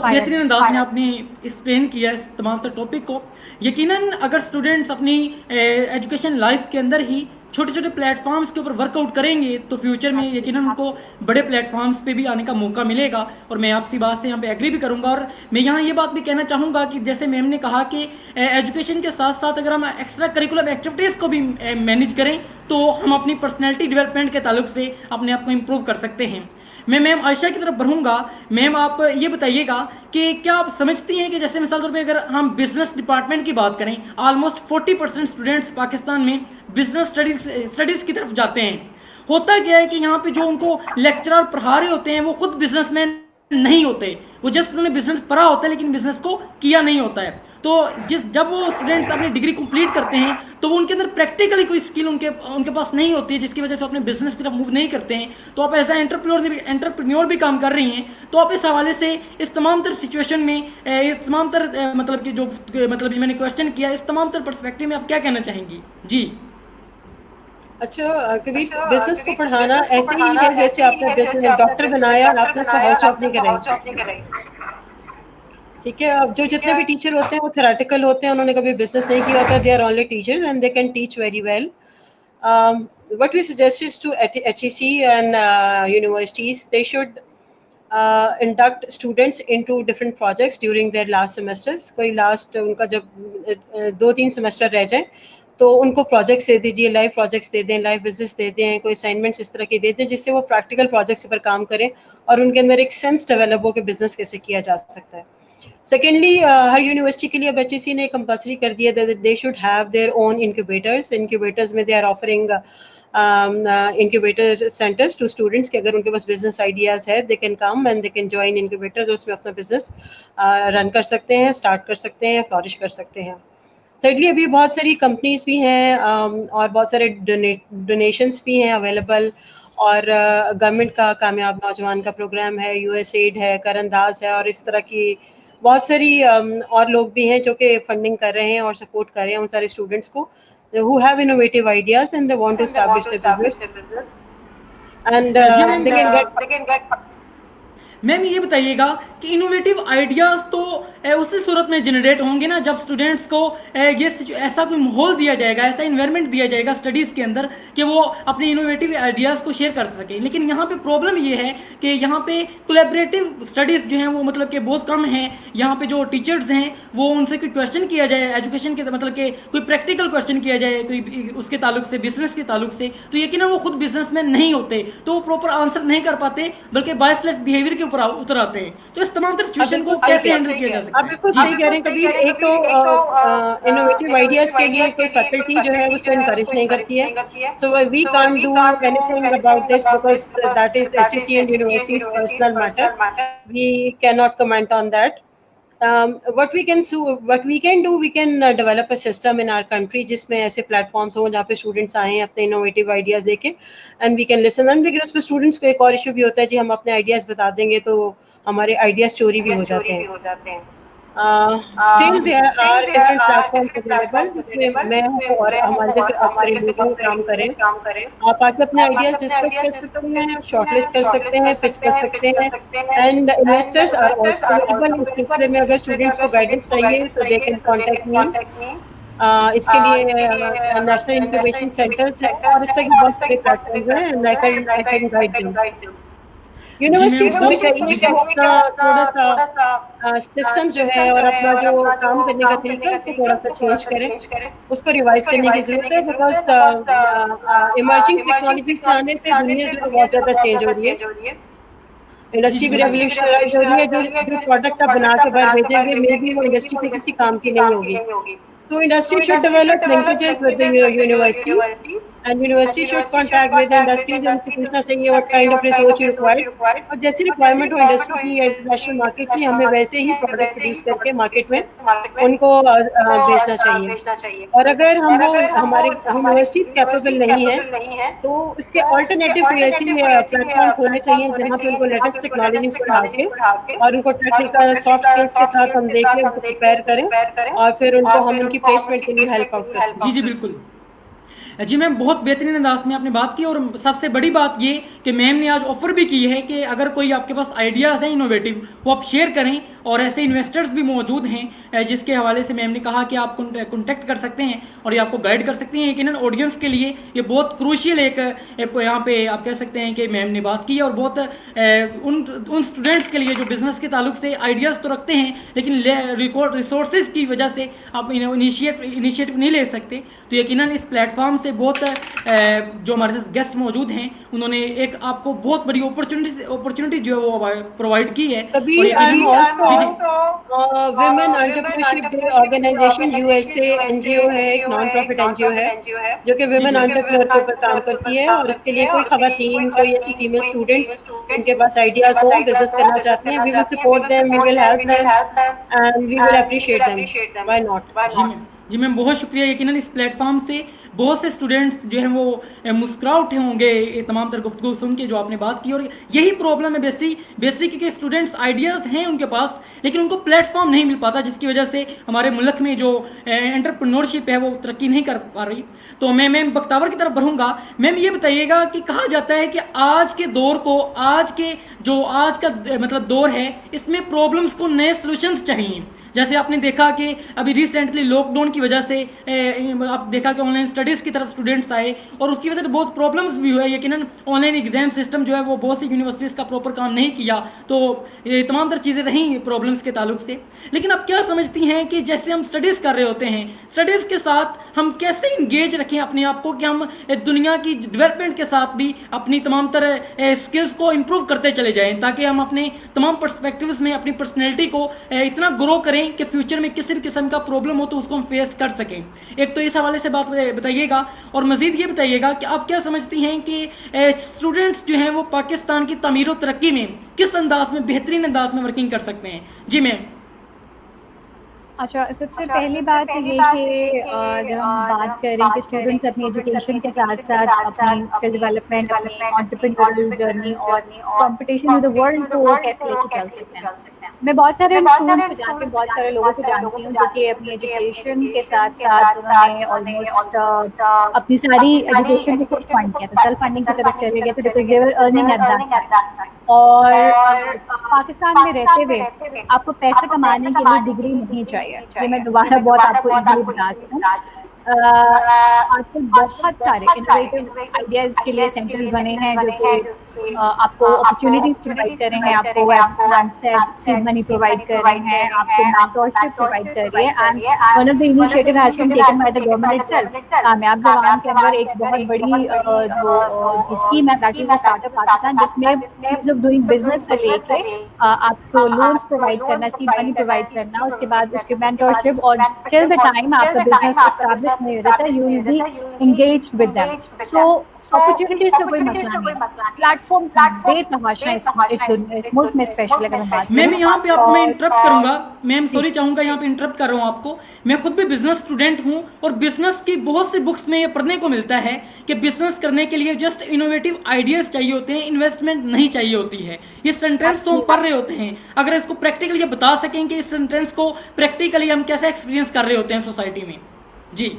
बेहतरीन अंदाज में आपने एक्सप्लेन किया इस तमाम तर टॉपिक को। यकीनन अगर स्टूडेंट्स अपनी एजुकेशन लाइफ के अंदर ही छोटे छोटे प्लेटफॉर्म्स के ऊपर वर्कआउट करेंगे तो फ्यूचर में यकीनन उनको बड़े प्लेटफॉर्म्स पे भी आने का मौका मिलेगा। और मैं आपकी बात से यहाँ पे एग्री भी करूँगा। और मैं यहाँ ये बात भी कहना चाहूँगा कि जैसे मैम ने कहा कि एजुकेशन के साथ साथ अगर हम एक्स्ट्रा करिकुलर एक्टिविटीज़ को भी मैनेज करें तो हम अपनी पर्सनैलिटी डेवलपमेंट के ताल्लुक से अपने आप को इम्प्रूव कर सकते हैं। मैं मैम आयशा की तरफ बढ़ूँगा। मैम आप ये बताइएगा कि क्या आप समझती हैं कि जैसे मिसाल तौर पे अगर हम बिजनेस डिपार्टमेंट की बात करें, ऑलमोस्ट 40% स्टूडेंट्स पाकिस्तान में बिजनेस स्टडीज़ की तरफ जाते हैं। होता क्या है कि यहाँ पे जो उनको लेक्चरर पढ़ा रहे होते हैं वो खुद बिजनेसमैन नहीं होते, वो जस्ट उन्होंने बिजनेस पढ़ा होता है लेकिन बिजनेस को किया नहीं होता है। तो जब वो स्टूडेंट्स अपनी डिग्री कंप्लीट करते हैं तो वो उनके अंदर प्रैक्टिकली कोई स्किल उनके पास नहीं होती है, जिसकी वजह से अपने बिजनेस की तरफ मूव नहीं करते हैं। तो आप एज एंटरप्रेन्योर भी काम कर रही हैं, तो आप इस हवाले से इस तमाम तर सिचुएशन में, इस तमाम तर मतलब कि जो मतलब मैंने क्वेश्चन किया, इस तमाम तर पर्सपेक्टिव में आप क्या कहना चाहेंगी? जी अच्छा कबीर, बिजनेस को पढ़ाना ऐसे ही है जैसे आपने बिजनेस डॉक्टर बनाया और आपने उसको हाउस जॉब नहीं कराई। ठीक है, अब जो जितने भी टीचर होते हैं वो थेरेटिकल होते हैं, उन्होंने कभी बिजनेस नहीं किया होता। They are only teachers and they can teach very well. What we suggest is to HEC एंड universities, they should induct students into different projects during their last semesters। कोई लास्ट उनका जब 2-3 सेमेस्टर रह जाए तो उनको प्रोजेक्ट्स दे दीजिए, live projects दे दें, लाइव बिजनेस दे दें, कोई असाइनमेंट्स इस तरह की दे दें जिससे वो प्रैक्टिकल प्रोजेक्ट्स पर काम करें और उनके अंदर एक सेंस डेवलप हो कि बिजनेस कैसे किया जा सकता है। सेकेंडली, हर यूनिवर्सिटी के लिए अब HEC ने कंपल्सरी कर दिया that they should have their own incubators में they are offering incubator centres to students कि अगर उनके पास बिजनेस आइडियाज है they can come and they can join incubators, उसमें अपना बिजनेस रन कर सकते हैं, स्टार्ट कर सकते हैं, फ्लॉरिश कर सकते हैं। थर्डली, अभी बहुत सारी कंपनीज भी हैं और बहुत सारे डोनेशंस भी हैं अवेलेबल, और गवर्नमेंट का कामयाब नौजवान का प्रोग्राम है, USAID है, करंदाज है, और इस तरह की बहुत सारी और लोग भी हैं जो कि फंडिंग कर रहे हैं और सपोर्ट कर रहे हैं उन सारे स्टूडेंट्स को who have innovative ideas and they want to establish their business, and जी ma'am, they can get ma'am ये बताइएगा कि इनोवेटिव आइडियाज़ तो उसी सूरत में जनरेट होंगे ना जब स्टूडेंट्स को ऐसा कोई माहौल दिया जाएगा, ऐसा इन्वायरमेंट दिया जाएगा स्टडीज़ के अंदर कि वो अपने इनोवेटिव आइडियाज़ को शेयर कर सकें। लेकिन यहाँ पे प्रॉब्लम ये है कि यहाँ पे कोलैबोरेटिव स्टडीज़ जो हैं वो मतलब कि बहुत कम हैं। यहाँ पे जो टीचर्स हैं वो उनसे कोई क्वेश्चन किया जाए एजुकेशन के मतलब कि कोई प्रैक्टिकल क्वेश्चन किया जाए कोई उसके ताल्लुक से, बिजनेस के ताल्लुक से, तो यकीनन वो खुद बिजनेसमैन नहीं होते, तो वो प्रॉपर आंसर नहीं कर पाते बल्कि बायसलेस बिहेवियर के ऊपर उतर आते हैं। तो इस तमाम तरह सिचुएशन को कैसे हैंडल किया जा सकता है? आप बिल्कुल सही कह रहे हैं कबीर। एक तो इनोवेटिव आइडियाज के लिए कोई फैकल्टी जो है उसको इनकरेज नहीं करती है, so we can't do anything about this because that is HEC and university's personal matter. We cannot comment on that. What we can do, we can develop a system in our country जिसमें ऐसे platforms हों जहाँ पे students आएँ अपने innovative ideas देके and we can listen them. लेकिन उसमें स्टूडेंट्स को एक और इशू भी होता है जी, हम अपने आइडियाज बता देंगे तो हमारे आइडियाज चोरी भी हो जाते हैं। Still there are different platforms available जिसमें मैं हूँ और हमारे जैसे आप काम करें, आप आके अपने आइडियाज डिस्कस कर सकते हैं, शॉर्टलिस्ट कर सकते हैं, पिच कर सकते हैं and investors are also available. इस सिलसिले में अगर स्टूडेंट्स को गाइडेंस चाहिए तो दे कैन कॉन्टेक्ट मी। इसके लिए नेशनल इंक्यूबेशन सेंटर्स है और इस तरह के बहुत सारे प्लेटफॉर्म्स हैं and I can guide them. Universities को भी चाहिए कि अपना थोड़ा सा सिस्टम जो है और अपना जो काम करने का तरीका है उसको थोड़ा सा चेंज करें, उसको रिवाइज करने की जरूरत है बिकॉज इमर्जिंग टेक्नोलॉजी से आने से दुनिया जो बहुत ज्यादा चेंज हो रही है, इंडस्ट्री भी रेवोल्यूशनराइज हो रही है। जो प्रोडक्ट आप बना के बाहर भेजेंगे मे बी वो इंडस्ट्री के किसी काम की नहीं होगी। So industry should develop linkages with the universities and university should contact with the industries and पूछना चाहिए what kind of resource you require और जैसी रिक्वायरमेंट हो इंडस्ट्री की या इंटरनेशनल मार्केट की, हमें वैसे ही प्रोडक्ट प्रोड्यूस करके मार्केट में उनको भेजना चाहिए। और अगर हमारे यूनिवर्सिटीज कैपेबल नहीं है तो इसके ऑल्टरनेटिव कोई ऐसी प्लेटफॉर्म होने चाहिए जहाँ पे उनको लेटेस्ट टेक्नोलॉजी पढ़ा के और उनको टेक्निकल सॉफ्ट स्किल्स के साथ हम देखें, उनको प्रिपेयर करें और फिर उनको हम उनकी प्लेसमेंट के लिए हेल्प आउट करें। जी बिल्कुल जी मैम, बहुत बेहतरीन अंदाज में आपने बात की और सबसे बड़ी बात ये कि मैम ने आज ऑफर भी की है कि अगर कोई आपके पास आइडियाज़ हैं इनोवेटिव वो आप शेयर करें और ऐसे इन्वेस्टर्स भी मौजूद हैं जिसके हवाले से मैम ने कहा कि आप कॉन्टेक्ट कर सकते हैं और ये आपको गाइड कर सकते हैं। यकीनन ऑडियंस के लिए ये बहुत क्रूशियल एक यहाँ पे आप कह सकते हैं कि मैम ने बात की है और बहुत उन स्टूडेंट्स के लिए जो बिज़नेस के ताल्लुक से आइडियाज़ तो रखते हैं लेकिन रिसोर्सेज की वजह से आप इनिशिएटिव नहीं ले सकते। तो यकीनन इस प्लेटफॉर्म से बहुत जो हमारे साथ गेस्ट मौजूद हैं उन्होंने एक आपको बहुत बड़ी अपॉर्चुनिटी जो है वो प्रोवाइड की है। Women entrepreneurship organisation USA NGO है, एक नॉन प्रॉफिट NGO है जो कि विमेन एंटरप्रेन्योर के ऊपर काम करती है और इसके लिए कोई खवातीन, कोई ऐसी फीमेल स्टूडेंट्स उनके पास आइडियाज हो, बिजनेस करना चाहते हैं, we will support them, we will help them and we will appreciate them, why not. जी मैम, बहुत शुक्रिया। यकीनन इस प्लेटफॉर्म से बहुत से स्टूडेंट्स जो हैं वो मुस्कुरा उठे होंगे ये तमाम तरह गुफ्तगू सुन के जो आपने बात की। और यही प्रॉब्लम है बेसिक कि स्टूडेंट्स आइडियाज़ हैं उनके पास लेकिन उनको प्लेटफॉर्म नहीं मिल पाता जिसकी वजह से हमारे मुल्क में जो एंटरप्रेन्योरशिप है वो तरक्की नहीं कर पा रही। तो मैं बख्तावर की तरफ बढ़ूँगा। मैम ये बताइएगा कि कहा जाता है कि आज के दौर को आज का मतलब दौर है इसमें प्रॉब्लम्स को नए सोल्यूशंस चाहिए। जैसे आपने देखा कि अभी रिसेंटली लॉकडाउन की वजह से आप देखा कि ऑनलाइन स्टडीज़ की तरफ स्टूडेंट्स आए और उसकी वजह से बहुत प्रॉब्लम्स भी हुए। यकीनन ऑनलाइन एग्जाम सिस्टम जो है वो बहुत सी यूनिवर्सिटीज़ का प्रॉपर काम नहीं किया, तो ये तमाम तरह चीज़ें रहीं प्रॉब्लम्स के ताल्लुक से। लेकिन अब क्या समझती हैं कि जैसे हम स्टडीज़ कर रहे होते हैं, स्टडीज़ के साथ हम कैसे इंगेज रखें अपने आप को कि हम दुनिया की डेवलपमेंट के साथ भी अपनी तमाम तरह स्किल्स को इम्प्रूव करते चले जाएँ ताकि हम अपने तमाम पर्सपेक्टिव्स में अपनी पर्सनैलिटी को इतना ग्रो करें कि फ्यूचर में किसी भी किस्म का प्रॉब्लम हो तो उसको हम फेस कर सकें। एक तो इस हवाले से बात बताइएगा और मज़ीद ये बताइएगा कि आप क्या समझती हैं कि स्टूडेंट्स जो हैं वो पाकिस्तान की तमीर और तरक्की में किस अंदाज में बेहतरीन अंदाज में वर्किंग कर सकते हैं। जी मैम। अच्छा, सबसे पहली बात ये कि जब हम बात करें कि स्टूडेंट्स अपनी एजुकेशन के साथ साथ अपनी स्किल डेवलपमेंट, अपनी एंटरप्रेन्योरियल जर्नी और कंपटीशन विद द वर्ल्ड को कैसे लेके चल सकते हैं। मैं बहुत सारे स्टूडेंट्स को जानती हूँ, बहुत सारे लोगों को जानती हूँ जो कि अपनी एजुकेशन के साथ साथ उन्होंने ऑलमोस्ट अपनी सारी एजुकेशन को खुद फंड किया था, सेल्फ फंडिंग की तरफ चले गए थे because they were earning at that time. और पाकिस्तान में रहते हुए आपको पैसे कमाने के लिए डिग्री नहीं चाहिए, ये मैं दोबारा बहुत आपको इजीली बता सकती हूँ। आजकल बहुत सारे इनोवेटिव आइडियाज के लिए सेंटर्स बने हैं जो कि आपको अपॉर्चुनिटीज प्रोवाइड कर रहे हैं, आपको सीड मनी प्रोवाइड कर रहे हैं, आपको मेंटरशिप प्रोवाइड कर रही है। And one of the initiative has been taken by the government itself. Kamyab Jawan के अंदर एक बहुत बड़ी जो स्कीम है that is the startup Pakistan, जिसमें ईज ऑफ डूइंग बिजनेस से लेके आपको लोन्स प्रोवाइड करना, सीड मनी प्रोवाइड करना, उसके बाद उसके मेंटरशिप और टिल द टाइम आपका बिजनेस एस्टैब्लिश नहीं रहता, you will be engaged with them. So opportunities का कोई मसला नहीं, प्लेटफॉर्म्स बेतहाशा इस मुल्क में स्पेशली अगर हम बात मैम यहाँ पे आपको मैं इंटरप्ट करूंगा, मैम सॉरी चाहूंगा यहाँ पे इंटरप्ट कर रहा हूँ आपको। मैं खुद भी बिजनेस स्टूडेंट हूँ और बिजनेस की बहुत सी बुक्स में ये पढ़ने को मिलता है कि बिजनेस करने के लिए जस्ट इनोवेटिव आइडियाज चाहिए होते हैं, इन्वेस्टमेंट नहीं चाहिए होती है। ये सेंटेंस तो हम पढ़ रहे होते हैं, अगर इसको प्रैक्टिकली ये बता सकें कि इस सेंटेंस को प्रैक्टिकली हम कैसे एक्सपीरियंस कर रहे होते हैं सोसाइटी में। जी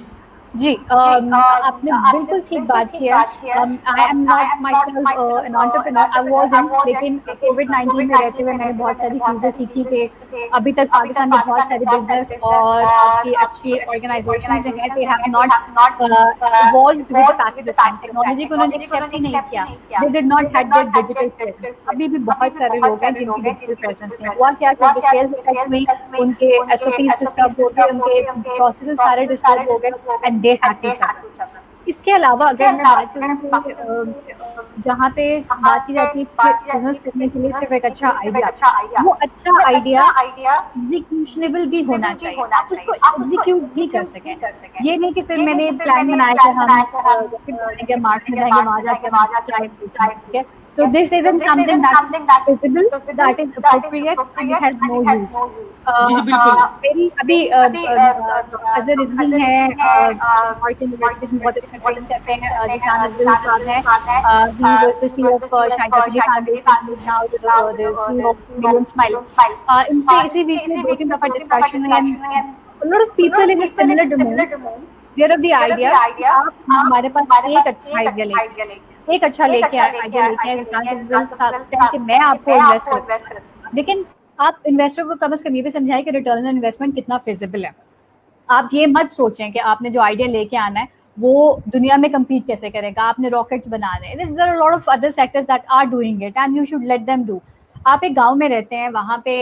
आपने बिल्कुल ठीक बात किया। I am not myself an entrepreneur, I was in, लेकिन कोविड-19 में रहते हुए मैंने बहुत सारी चीज़ें सीखी कि अभी तक पाकिस्तान में बहुत सारे बिजनेस और आपकी अच्छी ऑर्गेनाइजेशंस जो हैं they have not evolved with the passage of time. Technology को उन्होंने एक्सेप्ट ही नहीं किया, they did not have their digital presence. अभी भी बहुत सारे लोग हैं जिनकी डिजिटल प्रेजेंस नहीं हुआ। क्या क्योंकि सेल्स इफेक्ट में उनके एसओपीज डिस्टर्ब हो गए, उनके प्रोसेसेस सारे डिस्टर्ब हो गए and they had to suffer. इसके अलावा अगर मैं बात करूँ तो जहाँ पे बात की जाती है बिजनेस करने के लिए सिर्फ एक अच्छा आइडिया, वो अच्छा आइडिया एग्जीक्यूशनेबल भी होना चाहिए, आप उसको एग्जीक्यूट भी कर सकें। ये नहीं कि सिर्फ मैंने प्लान बनाया कि हम मार्च में जाएंगे, वहाँ जाकर ठीक है। So this isn't something that is visible, that is appropriate, and it has no use. मेरी अभी अजहर रिजवी है, मार्क यूनिवर्सिटी में बहुत अच्छे ट्रेनिंग करते हैं, निशान अफजल साहब हैं, he was the CEO of Shahid Kapoor Foundation, who is now the CEO of Million Smile. इनसे इसी वीक में 2-3 दफा डिस्कशन हुई, and a lot of people in a similar domain, where of the idea, आप हमारे पास एक अच्छा idea एक अच्छा लेके आइडिया लेके कि मैं आपको इन्वेस्ट करूं, लेकिन आप इन्वेस्टर को कम से कम ये भी समझाएं कि रिटर्न ऑन इन्वेस्टमेंट कितना फिजिबल है। आप ये मत सोचें कि आपने जो आइडिया लेके आना है वो दुनिया में कम्पीट कैसे करेगा। आपने रॉकेट्स बनाने, there are lot of other sectors that are doing it and you should let them do. आप एक गांव में रहते हैं, वहाँ पे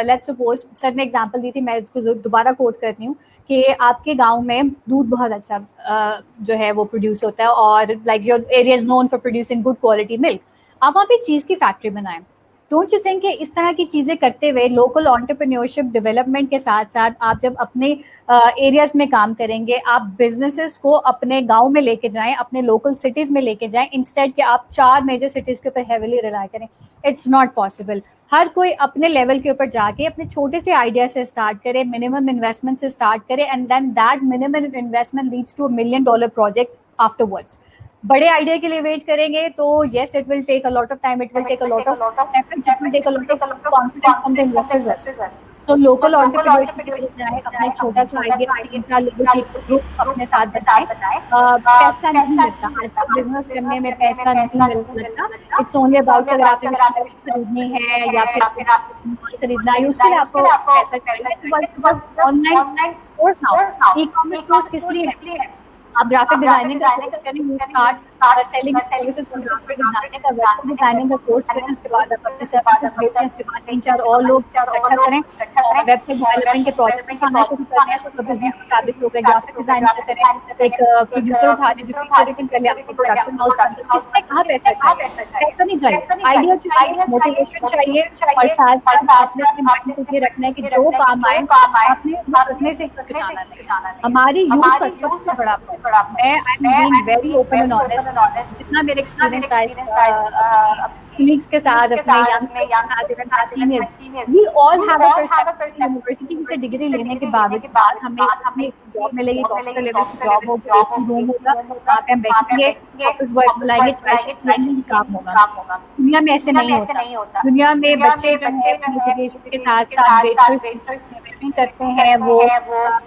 लेट्स सपोज, सर ने एग्जांपल दी थी, मैं इसको दोबारा कोट करती हूँ कि आपके गांव में दूध बहुत अच्छा जो है वो प्रोड्यूस होता है और like your area is known for producing good quality milk. आप वहाँ पे चीज़ की फैक्ट्री बनाएं। डोंट यू थिंक कि इस तरह की चीज़ें करते हुए लोकल एंटरप्रेन्योरशिप डेवलपमेंट के साथ साथ आप जब अपने एरियाज में काम करेंगे, आप बिजनेसेस को अपने गांव में लेके जाएं, अपने लोकल सिटीज़ में लेके जाएं, इंस्टेड कि आप 4 मेजर सिटीज़ के ऊपर हेविली रिलाई करें। It's not possible. हर कोई अपने लेवल के ऊपर जाके अपने छोटे से आइडिया से स्टार्ट करे, मिनिमम इन्वेस्टमेंट से स्टार्ट करे, and then that minimum investment leads to $1 million project afterwards. बड़े आइडिया के लिए वेट करेंगे तो yes, it will take a lot of time, it will take a lot of effort, it will take a lot of confidence from the investors. So local entrepreneurship के जाए, अपना एक छोटा सा आइडिया 3-4 लोगों की ग्रुप अपने साथ बताएं। पैसा नहीं मिलता आज बिजनेस करने में, पैसा नहीं मिलता। इट्स ओनली अबाउट अगर आपने खरीदनी है या फिर खरीदना है, उसके लिए आपको पैसा चाहिए। Online stores now, e-commerce stores किस लिए है? आप ग्राफिक डिजाइनिंग का कोर्स करें, यू स्टार्ट सेलिंग सर्विसेज पे डिजाइनिंग का वेबसाइट डिजाइनिंग का कोर्स करें, उसके बाद आप अपने सर्विसेज बेचें, उसके बाद 3-4 और लोग इकट्ठा करें और वेबसाइट डेवलपमेंट के प्रोजेक्ट करना शुरू करें, तो बिजनेस एस्टैब्लिश हो गया। ग्राफिक डिजाइनिंग करें, एक प्रोड्यूसर उठा लें जो फीचर रेटिंग कर ले, आपको प्रोडक्शन हाउस का इसमें कहाँ पैसा नहीं चाहिए, आइडिया चाहिए, मोटिवेशन चाहिए और साथ साथ आपने अपने माइंड को ये रखना है कि जो काम आए आपने रखने से जाना नहीं। हमारी यूथ का सबसे बड़ा मैं I am being very open and honest, जितना मेरे एक्सपीरियंस colleagues के साथ, अपने youngsters के साथ, even my seniors, we all have a perception university से डिग्री लेने के बाद हमें एक जॉब मिलेगी, ऑफिसर लेवल की जॉब होगी, एक रूम होगा, वहाँ पे हम बैठेंगे, ऑफिस वर्क बुलाएंगे, चाय पिलाएंगे, ही काम होगा। दुनिया में ऐसे नहीं होता। दुनिया में बच्चे जो है एजुकेशन के साथ साथ वेटरिंग करते हैं, वो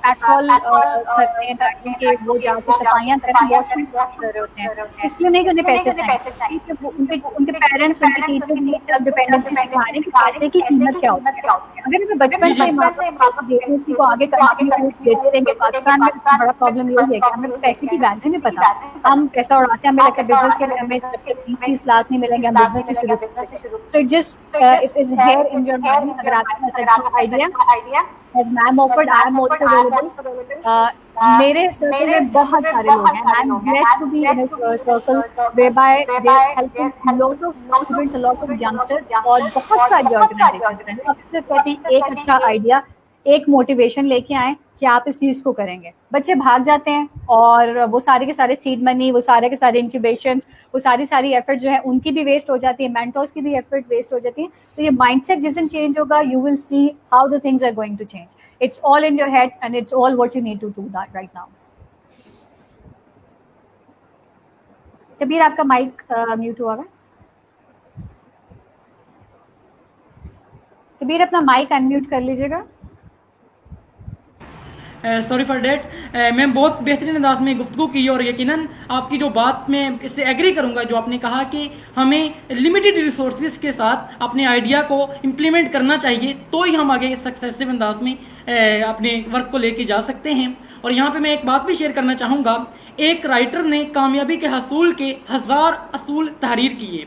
पेट्रोल करते हैं ताकि वो जाके सफाइयाँ करें, वॉशरूम वॉश कर रहे होते हैं, इसलिए नहीं कि उन्हें पैसे चाहिए। उनके पेरेंट्स, उनके टीचर भी सेल्फ डिपेंडेंसी सिखा रहे हैं कि पैसे की कीमत क्या होती है। अगर हमें बचपन से डेमोक्रेसी को आगे कंटिन्यू देते रहेंगे, पाकिस्तान में बड़ा प्रॉब्लम ये है कि हमें पैसे की वैल्यू नहीं पता। हम पैसा उड़ाते हैं, हमें लगता है बिजनेस के लिए हमें 20-30 लाख नहीं मिलेंगे, हम बिजनेस से शुरू करेंगे। So it just it is here in your mind. अगर आपके पास अच्छा idea, as ma'am offered, I am also available. मेरे सर्कल में बहुत सारे लोग हैं। I am blessed to be in a circle whereby they are helping a lot of students, a lot of youngsters, और बहुत सारी ऑर्गेनाइजेशन हैं। अक्सर कहते हैं एक अच्छा आइडिया, एक मोटिवेशन लेके आए कि आप इस चीज़ को करेंगे, बच्चे भाग जाते हैं और वो सारे के सारे सीड मनी, वो सारे के सारे इंक्यूबेशंस, वो सारी एफर्ट जो है उनकी भी वेस्ट हो जाती है, मेंटर्स की भी एफर्ट वेस्ट हो जाती है। तो ये माइंडसेट जिस दिन चेंज होगा, you will see how the things are going to change. It's all in your heads and it's all what you need to do that right now. Kabir, आपका माइक म्यूट हुआ है। कबीर, अपना माइक अनम्यूट कर लीजिएगा। Sorry for that. मैं बहुत बेहतरीन अंदाज में गुफ्तगू की और यकीनन आपकी जो बात मैं इससे एग्री करूंगा, जो आपने कहा कि हमें लिमिटेड रिसोर्सेज के साथ अपने आइडिया को इम्प्लीमेंट करना चाहिए, तो ही हम आगे सक्सेसिव अंदाज में अपने वर्क को लेके जा सकते हैं। और यहाँ पे मैं एक बात भी शेयर करना चाहूँगा। एक राइटर ने कामयाबी के हसूल के 1000 असूल तहरीर किए।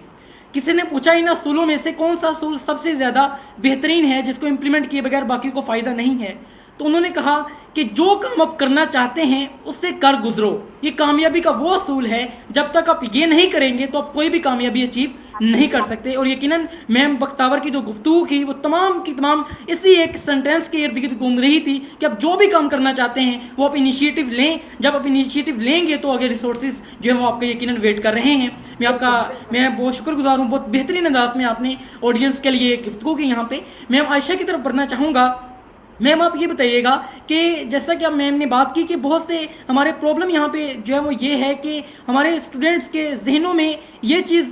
किसी ने पूछा इन असूलों में से कौन सा असूल सबसे ज़्यादा बेहतरीन है जिसको इम्प्लीमेंट किए बगैर बाकी को फ़ायदा नहीं है, तो उन्होंने कहा कि जो काम आप करना चाहते हैं उससे कर गुजरो। ये कामयाबी का वो असूल है, जब तक आप ये नहीं करेंगे तो आप कोई भी कामयाबी अचीव नहीं कर सकते। और यकीनन मैम बख्तावर की जो गुफ्तगू की वो तमाम की तमाम इसी एक सेंटेंस के इर्द गिर्द घूम रही थी कि आप जो भी काम करना चाहते हैं वो आप इनिशिएटिव लें। जब आप इनिशिएटिव लेंगे तो आगे रिसोर्सेज जो है वो आपका यकीनन वेट कर रहे हैं। मैं बहुत शुक्रगुजार हूँ, बहुत बेहतरीन अंदाज में आपने ऑडियंस के लिए गुफ्तगू की। यहाँ पे मैम आयशा की तरफ बढ़ना चाहूँगा। मैम आप ये बताइएगा कि जैसा कि अब मैम ने बात की कि बहुत से हमारे प्रॉब्लम यहाँ पे जो है वो ये है कि हमारे स्टूडेंट्स के जहनों में ये चीज़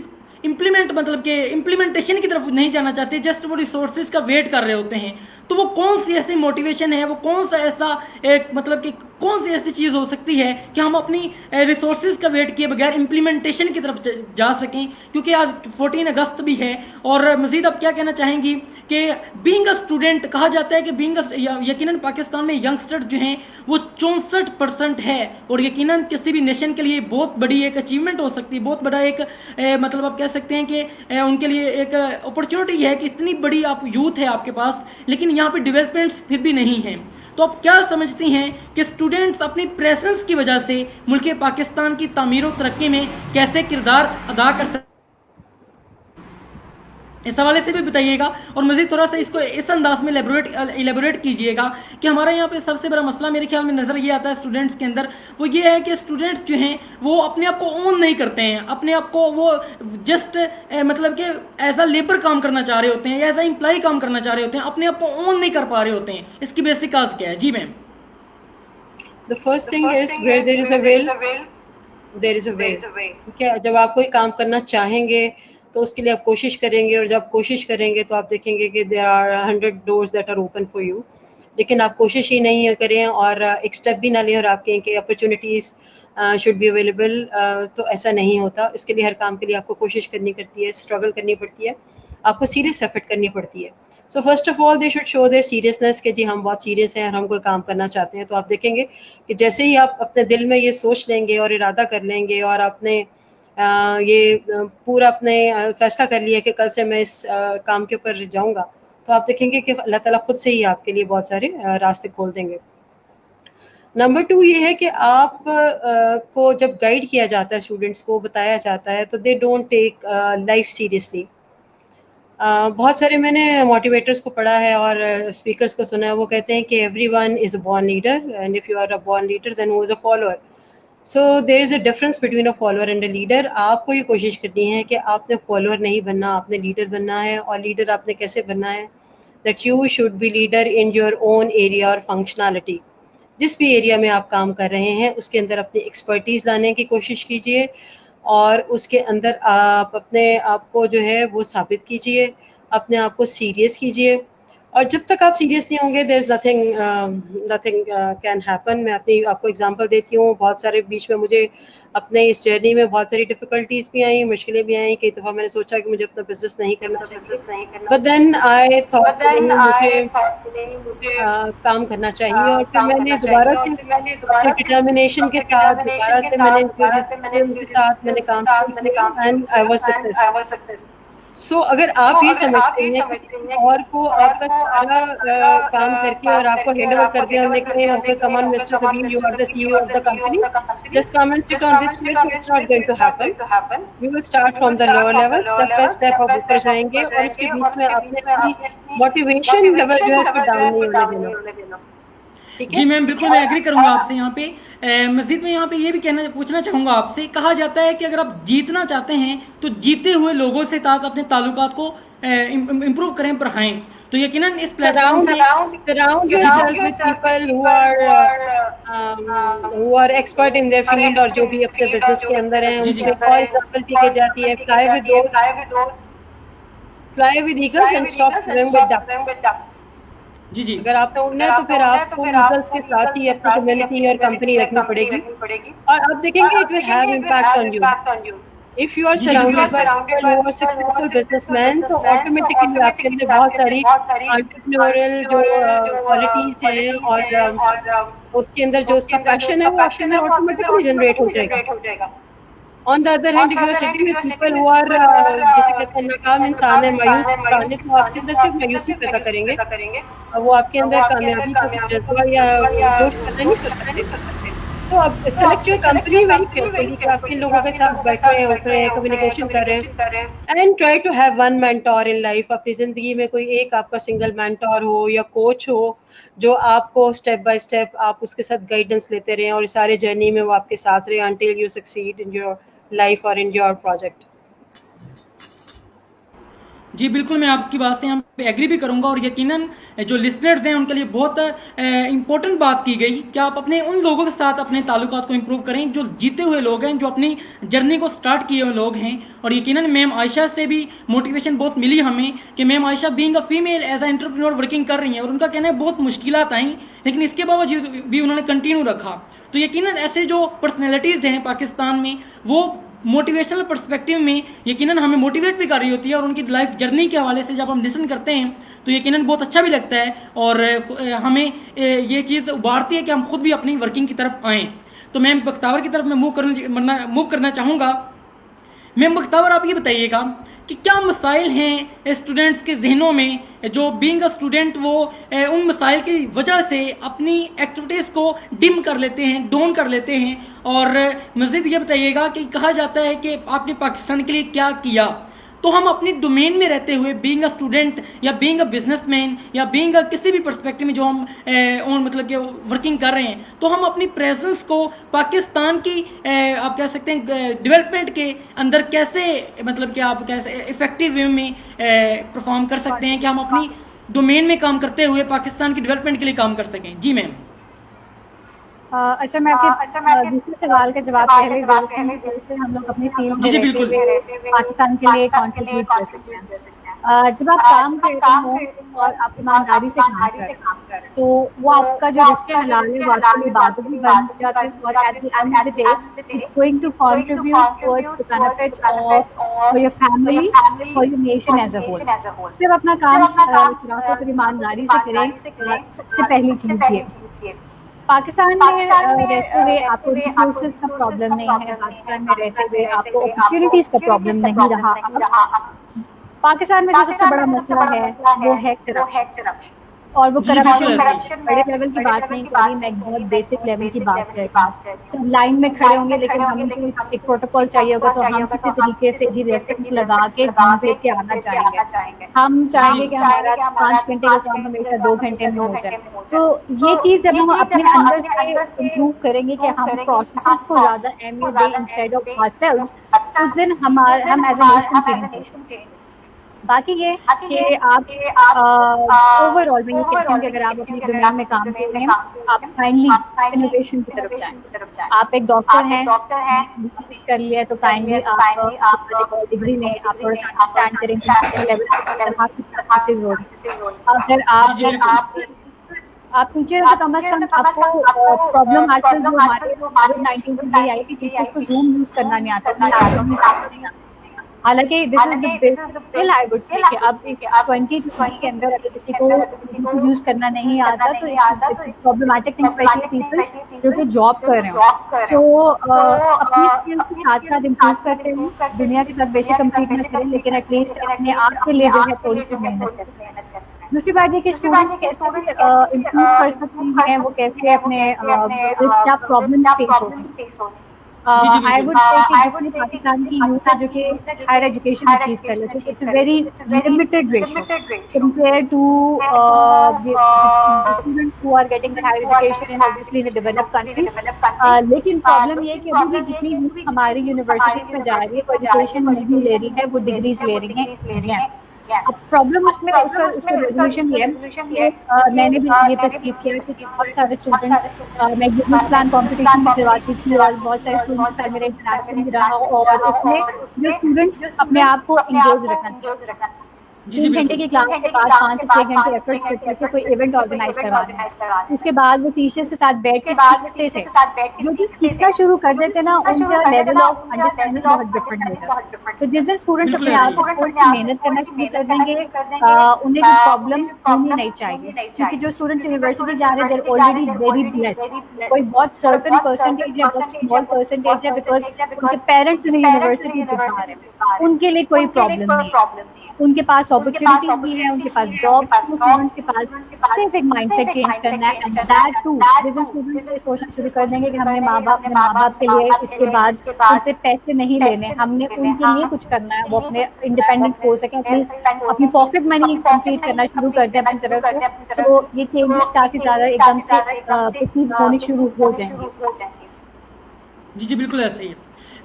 इम्प्लीमेंटेशन की तरफ नहीं जाना चाहते, जस्ट वो रिसोर्सेज का वेट कर रहे होते हैं। तो वो कौन सी ऐसी मोटिवेशन है, वो कौन सा ऐसा एक कि कौन सी ऐसी चीज़ हो सकती है कि हम अपनी रिसोर्सेज का वेट किए बगैर इम्प्लीमेंटेशन की तरफ जा सकें? क्योंकि आज 14 अगस्त भी है। और मज़ीद आप क्या कहना चाहेंगी कि बीइंग अ स्टूडेंट, कहा जाता है कि बीइंग यकीनन पाकिस्तान में यंगस्टर्स जो हैं वो 64% है, और यकीनन किसी भी नेशन के लिए बहुत बड़ी एक अचीवमेंट हो सकती है, बहुत बड़ा एक आप कह सकते हैं कि उनके लिए एक अपॉर्चुनिटी है कि इतनी बड़ी आप यूथ है आपके पास, लेकिन यहाँ पे डेवलपमेंट्स फिर भी नहीं हैं। तो आप क्या समझती हैं कि स्टूडेंट्स अपनी प्रेजेंस की वजह से मुल्क पाकिस्तान की तामीर और तरक्की में कैसे किरदार अदा कर सकते, इस हवाले से भी बताइएगा। और मज़ीद थोड़ा सा इसको इस अंदाज में एलेबोरेट कीजिएगा कि हमारा यहाँ पे सबसे बड़ा मसला मेरे ख्याल में नज़र ये आता है स्टूडेंट्स के अंदर, वो ये है कि स्टूडेंट्स जो हैं वो अपने आप को ओन नहीं करते हैं, अपने आप को वो जस्ट कि एज अ लेबर काम करना चाह रहे होते हैं या एज अ एम्प्लॉय काम करना चाह रहे होते हैं, अपने आप को ओन नहीं कर पा रहे होते हैं। इसकी बेसिक काज क्या है? जी ma'am. The first thing is where there is a will, there is a way. ठीक है, जब आप कोई काम करना चाहेंगे तो उसके लिए आप कोशिश करेंगे, और जब कोशिश करेंगे तो आप देखेंगे कि there are 100 doors that are open for you। लेकिन आप कोशिश ही नहीं करें और एक स्टेप भी ना लें और आप कहें कि अपॉर्चुनिटीज़ शुड बी अवेलेबल, तो ऐसा नहीं होता। इसके लिए हर काम के लिए आपको कोशिश करनी पड़ती है, स्ट्रगल करनी पड़ती है, आपको सीरियस एफर्ट करनी पड़ती है। So first of all they should show their seriousness कि जी हम बहुत सीरियस हैं और हम कोई काम करना चाहते हैं। तो आप देखेंगे कि जैसे ही आप अपने दिल में ये सोच लेंगे और इरादा कर लेंगे और आपने ये पूरा अपने फैसला कर लिया कि कल से मैं इस काम के ऊपर जाऊंगा, तो आप देखेंगे कि अल्लाह ताला खुद से ही आपके लिए बहुत सारे रास्ते खोल देंगे। नंबर 2 ये है कि आप को जब गाइड किया जाता है, स्टूडेंट्स को बताया जाता है, तो they don't take life seriously. बहुत सारे मैंने मोटिवेटर्स को पढ़ा है और स्पीकर्स को सुना है, वो कहते हैं कि everyone is a born leader and if you are a born leader then who is a follower. So there is a difference between a follower and a leader. आपको ये कोशिश करनी है कि आपने फॉलोअर नहीं बनना, आपने लीडर बनना है। और लीडर आपने कैसे बनना है? That you should be leader in your own area और फंक्शनैलिटी। जिस भी एरिया में आप काम कर रहे हैं उसके अंदर अपनी एक्सपर्टीज़ लाने की कोशिश कीजिए और उसके अंदर आप अपने आप को जो है वो साबित कीजिए, अपने आप को सीरियस कीजिए। और जब तक आप सीरियस नहीं होंगे there is nothing can happen. मैं अपनी आपको एग्जांपल देती हूँ। बहुत सारे बीच में मुझे अपने इस जर्नी में बहुत सारी डिफ़िकल्टीज़ भी आई, मुश्किलें भी आई। कई दफ़ा मैंने सोचा कि मुझे अपना बिज़नेस नहीं करना चाहिए, बट देन आई थॉट कि नहीं, मुझे काम करना चाहिए। और फिर मैंने दोबारा से अपने डिटर्मिनेशन के साथ दोबारा से मैंने जो डिसिप्लिन के साथ मैंने काम शुरू किया एंड आई वाज़ सक्सेसफुल। सो अगर आप ये समझते हैं कि किसी और को आपका सारा काम करके और आपको हैंड ओवर कर दिया हमने कि okay come on mister Kabir, you are the CEO of the company, just come and sit on this seat, it's not going to happen. We will start from the lower level, step by step आप ऊपर जाएंगे और उसके बीच में आपने अपनी motivation level जो है उसको डाउन नहीं होने देना। ठीक है जी मैम, बिल्कुल मैं एग्री करूंगा आपसे यहाँ पे। मजीद में यहाँ पे ये भी कहना पूछना चाहूँगा आपसे। कहा जाता है कि अगर आप जीतना चाहते हैं तो जीते हुए लोगों से साथ अपने ताल्लुकात को इम्प्रूव करें, बढ़ाएं। तो यकीनन इस प्लेटफॉर्म से surround yourself with people who are expert in their field और जो भी अपने बिजनेस के अंदर हैं। जी, जी। उसमें एक और एग्जांपल भी की जाती है, fly with eagles and stop swimming with ducks। जी जी अगर आपने उड़ना है तो फिर आपको ईगल्स के साथ ही अपनी कम्युनिटी और कंपनी रखनी पड़ेगी और आप देखेंगे it will have impact on you. If you are जी, सराउंडेड बिल्कुल। By people who are successful businessman तो ऑटोमेटिकली आपके अंदर बहुत सारी एंटरप्रेन्योरियल जो क्वालिटीज हैं और उसके अंदर जो उसका पैशन है वो आपके अंदर ऑटोमेटिकली जनरेट हो जाएगा। On the other hand if you are sitting with people who are जैसे कहते हैं नाकाम इंसान है, मायूस इंसान है, तो आपके अंदर सिर्फ मायूसी पैदा करेंगे और वो आपके अंदर कामयाबी का जज्बा या जोश पैदा नहीं कर सकते। तो अब select your company very carefully कि आप किन लोगों के साथ बैठ रहे हैं, उठ रहे हैं, कम्युनिकेशन कर रहे हैं and try to have one mentor in life. अपनी जिंदगी में कोई एक आपका सिंगल मेंटोर हो या कोच हो जो आपको स्टेप बाय स्टेप आप उसके साथ गाइडेंस लेते रहें और सारे जर्नी में वो आपके साथ रहे until you succeed in your life or in your project। जी बिल्कुल, मैं आपकी बात से यहाँ पे एग्री भी करूँगा और यकीनन जो लिसनर्स हैं उनके लिए बहुत इम्पोर्टेंट बात की गई कि आप अपने उन लोगों के साथ अपने ताल्लुकात को इम्प्रूव करें जो जीते हुए लोग हैं, जो अपनी जर्नी को स्टार्ट किए हुए लोग हैं। और यकीनन मैम आयशा से भी मोटिवेशन बहुत मिली हमें कि ma'am Ayesha being a female as a entrepreneur working कर रही हैं और उनका कहना है बहुत मुश्किलात आई लेकिन इसके बावजूद भी उन्होंने कंटिन्यू रखा। तो यकीनन ऐसे जो पर्सनैलिटीज़ हैं पाकिस्तान में वो मोटिवेशनल पर्सपेक्टिव में यकीनन हमें मोटिवेट भी कर रही होती है और उनकी लाइफ जर्नी के हवाले से जब हम लिसन करते हैं तो यकीनन बहुत अच्छा भी लगता है और हमें ये चीज़ उभारती है कि हम खुद भी अपनी वर्किंग की तरफ आएँ। तो मैम बख्तावर की तरफ मैं मूव करना चाहूँगा। मैम बख्तावर, आप ये बताइएगा कि क्या मसाइल हैं स्टूडेंट्स के जहनों में जो बीइंग अ स्टूडेंट वो उन मसाइल की वजह से अपनी एक्टिविटीज़ को डिम कर लेते हैं, डाउन कर लेते हैं। और मज़ीद ये बताइएगा कि कहा जाता है कि आपने पाकिस्तान के लिए क्या किया। तो हम अपनी डोमेन में रहते हुए बीइंग अ स्टूडेंट या बीइंग अ बिजनेसमैन या बीइंग अ किसी भी पर्सपेक्टिव में जो हम मतलब कि वर्किंग कर रहे हैं तो हम अपनी प्रेजेंस को पाकिस्तान की आप कह सकते हैं डेवलपमेंट के अंदर कैसे मतलब कि आप कैसे इफेक्टिव वे में परफॉर्म कर सकते हैं कि हम अपनी डोमेन में काम करते हुए पाकिस्तान की डेवलपमेंट के लिए काम कर सकें। जी मैम। अच्छा, मैं आपके दूसरे सवाल का जवाब पहले कैसे हम लोग अपनी फील्ड जी, बिल्कुल। पाकिस्तान के लिए कंट्रीब्यूट कर सकते हैं। जब आप काम करते हो और आप ईमानदारी से काम कर रहे हैं तो वो आपका जो रिस्क हलाल है वो आपके लिए इबादत भी बन जाता है और at the end of the day it's going to contribute towards the benefits of for your family, for your nation as a whole. सिर्फ अपना काम शराफत और ईमानदारी से करें, सबसे पहली चीज़ ये। पाकिस्तान में रहते हुए आपको रिसोर्सेज का प्रॉब्लम नहीं है, पाकिस्तान में रहते हुए आपको अपॉर्चुनिटीज़ का प्रॉब्लम नहीं रहा। पाकिस्तान में जो सबसे बड़ा मसला है वो है करप्शन। और वो जी बिल्कुल करप्शन बड़े लेवल की बात नहीं करी, मैं एक बहुत बेसिक लेवल की बात कर रही हूँ। सब लाइन में खड़े होंगे, लेकिन हमको एक प्रोटोकॉल चाहिए होगा, तो हम किसी तरीके से जी रेफरेंस लगा के घूम फिर के आना चाहेंगे। हम चाहेंगे कि हमारा 5 घंटे का काम हमेशा 2 घंटे में हो जाए। तो ये चीज़ जब हम अपने अंदर से इम्प्रूव करेंगे कि हम प्रोसेसेस को ज़्यादा अहमियत दें इंस्टेड ऑफ आवरसेल्व्स, उस दिन हम एज अ नेशन चेंज करेंगे। बाकी ये कि आप ओवरऑल मैं ये कहती हूँ कि अगर आप अपनी डोमेन में काम कर रहे हैं, आप काइंडली इनोवेशन की तरफ जाएं। आप एक डॉक्टर हैं, कर लिया तो काइंडली आप डिग्री लें, आप थोड़ा सा अंडरस्टैंड करें कि लेवल क्लासेस हो रही हैं। अगर आप फ्यूचर में कम से कम आपको प्रॉब्लम आजकल जो हमारे कोविड-19 की आई थी कि उसको ज़ूम यूज़ करना नहीं आता था। हालांकि this is the basic skill I would say कि अब 2020 के अंदर अगर किसी को यूज करना नहीं आता तो it's problematic thing, specially people जो कि जॉब कर रहे हो। सो अपनी स्किल के साथ साथ इम्प्रूव करते हैं, दुनिया के साथ बेशक कंप्लीट न करें, लेकिन एटलीस्ट अपने आप के लिए जो है थोड़ी सी मेहनत करें। दूसरी बात ये कि स्टूडेंट्स कैसे इम्प्रूव कर सकते हैं, वो कैसे अपने क्या प्रॉब्लम्स फेस होती हैं। आई वुड से कि पाकिस्तान की यूथ है जो कि हायर एजुकेशन अचीव कर लेते हैं, it's a very limited ratio compare to students who are getting higher education in obviously in developed countries. लेकिन प्रॉब्लम ये है कि अभी भी जितनी यूथ हमारी यूनिवर्सिटीज में जा रही है वो एजुकेशन नहीं ले रही है, वो डिग्रीज ले रही हैं। अब प्रॉब्लम उसमें उसका रेजोल्यूशन ये है कि मैंने भी ये परसीव किया कि बहुत सारे स्टूडेंट्स मैं बिजनेस प्लान कंपटीशन में करवाती थी और बहुत सारे स्टूडेंट्स के साथ मेरा इंटरेक्शन भी रहा, और उसमें जो स्टूडेंट्स अपने आप को इंगेज रखना 3 घंटे की क्लास के बाद 5 से 6 घंटे एफर्ट्स करते थे कोई इवेंट ऑर्गेनाइज करवाने, उसके बाद वो टीचर्स के साथ बैठ के सीखते थे। जो सीखना शुरू कर देते ना, उनका लेवल ऑफ अंडरस्टैंडिंग बहुत डिफरेंट होता है। तो जिस दिन स्टूडेंट्स अपने आप को मेहनत करना शुरू कर देंगे, उन्हें कोई प्रॉब्लम होनी नहीं चाहिए, क्योंकि जो स्टूडेंट्स यूनिवर्सिटी जा रहे हैं देयर ऑलरेडी वेरी ब्लेस्ड। कोई बहुत सर्टेन परसेंटेज या बहुत स्मॉल परसेंटेज है बिकॉज उनके पेरेंट्स उन्हें यूनिवर्सिटी दिखा रहे हैं, उनके लिए कोई प्रॉब्लम नहीं है। उनके पास अपॉर्चुनिटीज भी हैं, उनके पास जॉब्स, स्टूडेंट्स के पास सिर्फ एक माइंडसेट चेंज करना है। And that too business students से सोचना शुरू कर देंगे कि हमने माँ बाप के लिए इसके बाद उनसे पैसे नहीं लेने, हमने उनके लिए कुछ करना है, वो अपने इंडिपेंडेंट हो सके, एटलीस्ट अपनी पॉकेट मनी कंप्लीट करना शुरू कर दे अपनी तरफ से। तो ये चेंजेस काफी ज्यादा एकदम से परसीव होने शुरू हो जाएंगे। जी बिल्कुल ऐसे ही है।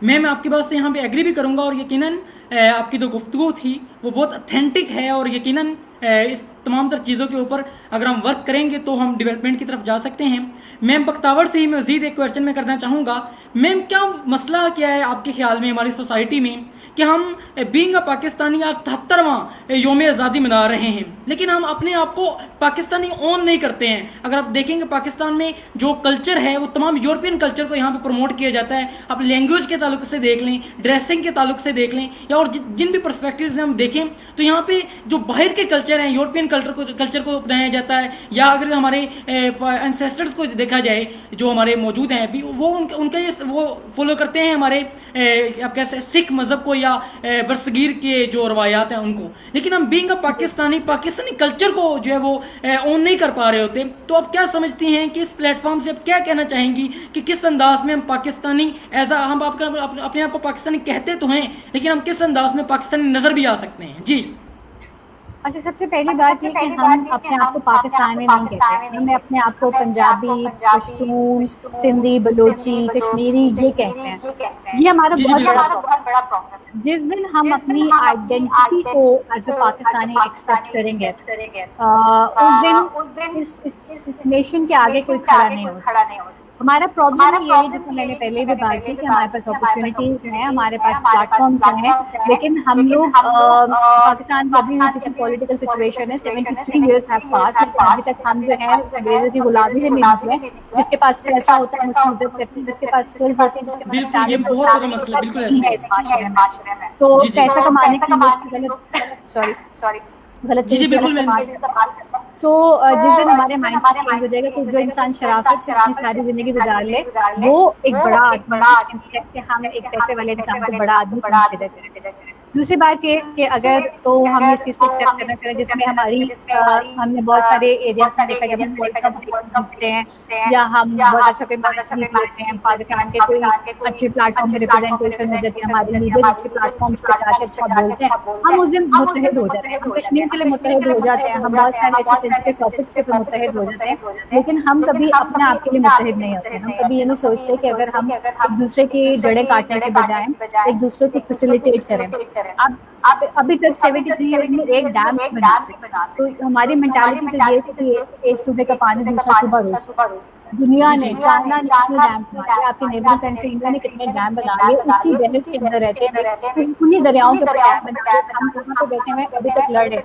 मैं आपकी बात से यहाँ पे एग्री भी करूँगा, और यकीनन आपकी जो गुफ्तगू थी वो बहुत ऑथेंटिक है, और यकीनन इस तमाम तर चीज़ों के ऊपर अगर हम वर्क करेंगे तो हम डेवलपमेंट की तरफ जा सकते हैं। मैम बख्तावर से ही मैं मज़ीद एक क्वेश्चन में करना चाहूँगा। मैम क्या मसला क्या है आपके ख्याल में हमारी सोसाइटी में कि हम बीइंग अ पाकिस्तानी आज 73वां योम आज़ादी मना रहे हैं, लेकिन हम अपने आप को पाकिस्तानी ऑन नहीं करते हैं। अगर आप देखेंगे पाकिस्तान में जो कल्चर है वो तमाम यूरोपियन कल्चर को यहाँ पे प्रमोट किया जाता है। आप लैंग्वेज के ताल्लुक से देख लें, ड्रेसिंग के ताल्लुक से देख लें, या और जिन भी पर्सपेक्टिव से हम देखें तो यहाँ पे जो बाहर के कल्चर हैं यूरोपियन कल्चर को अपनाया जाता है। या अगर हमारे एंसेस्टर्स को देखा जाए जो हमारे मौजूद हैं अभी, वो उनका ये वो फॉलो करते हैं हमारे आप कैसे सिख मज़हब को या बरसगीर के जो रवायात हैं उनको, लेकिन हम बीइंग अ पाकिस्तानी कल्चर को जो है वो ऑन नहीं कर पा रहे होते। तो आप क्या समझती हैं कि इस प्लेटफॉर्म से आप क्या कहना चाहेंगी कि किस अंदाज में हम पाकिस्तानी हम अपने आप को पाकिस्तानी कहते तो हैं, लेकिन हम किस अंदाज में पाकिस्तानी नजर भी आ सकते हैं? जी अच्छा, सबसे पहली बात ये कि हम अपने आप को पाकिस्तानी नहीं कहते, हमें अपने आप को पंजाबी, पश्तून, सिंधी, बलोची, कश्मीरी ये कहते हैं। ये हमारा बहुत बड़ा प्रॉब्लम है। जिस दिन हम अपनी आइडेंटिटी को एज अ पाकिस्तानी एक्सेप्ट करेंगे उस दिन इस नेशन के आगे कोई खड़ा नहीं हो। हमारा प्रॉब्लम ये है, जैसे मैंने पहले भी बात की, कि हमारे पास अपॉर्चुनिटीज हैं, हमारे पास प्लेटफॉर्म्स हैं, लेकिन हम लोग पाकिस्तान में अभी जितनी पॉलिटिकल सिचुएशन है 73 इयर्स हैव पास, लेकिन अभी तक हम जो है अंग्रेजों की गुलामी से नहीं निकले। जिसके पास पैसा होता है उसकी इज्जत करते हैं, जिसके पास स्किल्स होती है, जिसके पास टैलेंट होता है इस माशरे में। तो पैसा कमाने की गलत सो जिस दिन हमारे माइंड से चेंज हो जाएगा तो जो इंसान शराफत से अपनी सारी जिंदगी गुजार ले वो एक बड़ा आदमी है, हम एक पैसे वाले इंसान को बड़ा आदमी कंसीडर करें। दूसरी बात ये कि अगर तो हम इस चीज़ को एक्सेप्ट करना चाहिए जिसमें हमने बहुत सारे एरियाज में देखा जब हम वर्ल्ड कप जीतते हैं या हम बहुत अच्छा कोई मैच जीत लेते हैं, पाकिस्तान के कोई अच्छे प्लेटफॉर्म पे रिप्रेजेंटेशन हो जाती है, हमारे लीडर्स अच्छे प्लेटफॉर्म्स पे जाके अच्छा बोलते हैं, हम उस दिन मुत्तहिद हो जाते हैं, हम कश्मीर के लिए मुत्तहिद हो जाते हैं, हम बहुत सारे ऐसे सेंसिटिव टॉपिक्स के ऊपर मुत्तहिद हो जाते हैं, लेकिन हम कभी अपने आप के लिए मुत्तहिद नहीं होते। हम कभी ये नहीं सोचते कि अगर हम एक दूसरे की जड़ें काटने के बजाय एक दूसरे को फैसिलिटेट करें। अब अभी तक 73 ईयर्स में एक डैम बना सकते, तो हमारी मेंटालिटी तो ये थी कि एक सूबे का पानी दूसरा सूबा रोक। दुनिया ने चाइना ने कितने डैम बनाए, आपके नेबरिंग कंट्री इंडिया ने कितने डैम बनाए, उसी बहस के अंदर रहते हैं, उन्हीं दरियाओं के ऊपर डैम बनाए, हम कहाँ पे बैठे हुए अभी तक लड़े।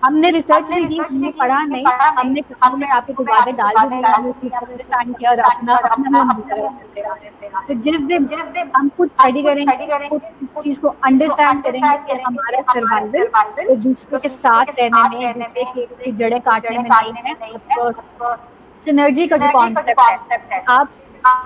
हमने रिसर्च भी की, हमने पढ़ा नहीं, हमने हमने आपके को वादे डाल भी दिए, हमने चीज को अंडरस्टैंड किया और अपना हम तो जिस दिन हम खुद स्टडी करेंगे, खुद इस चीज को अंडरस्टैंड करेंगे कि हमारा सर्वाइवल एक दूसरे के साथ रहने में, एक दूसरे की जड़ें काटने में नहीं है। सिनर्जी का जो कॉन्सेप्ट है, आप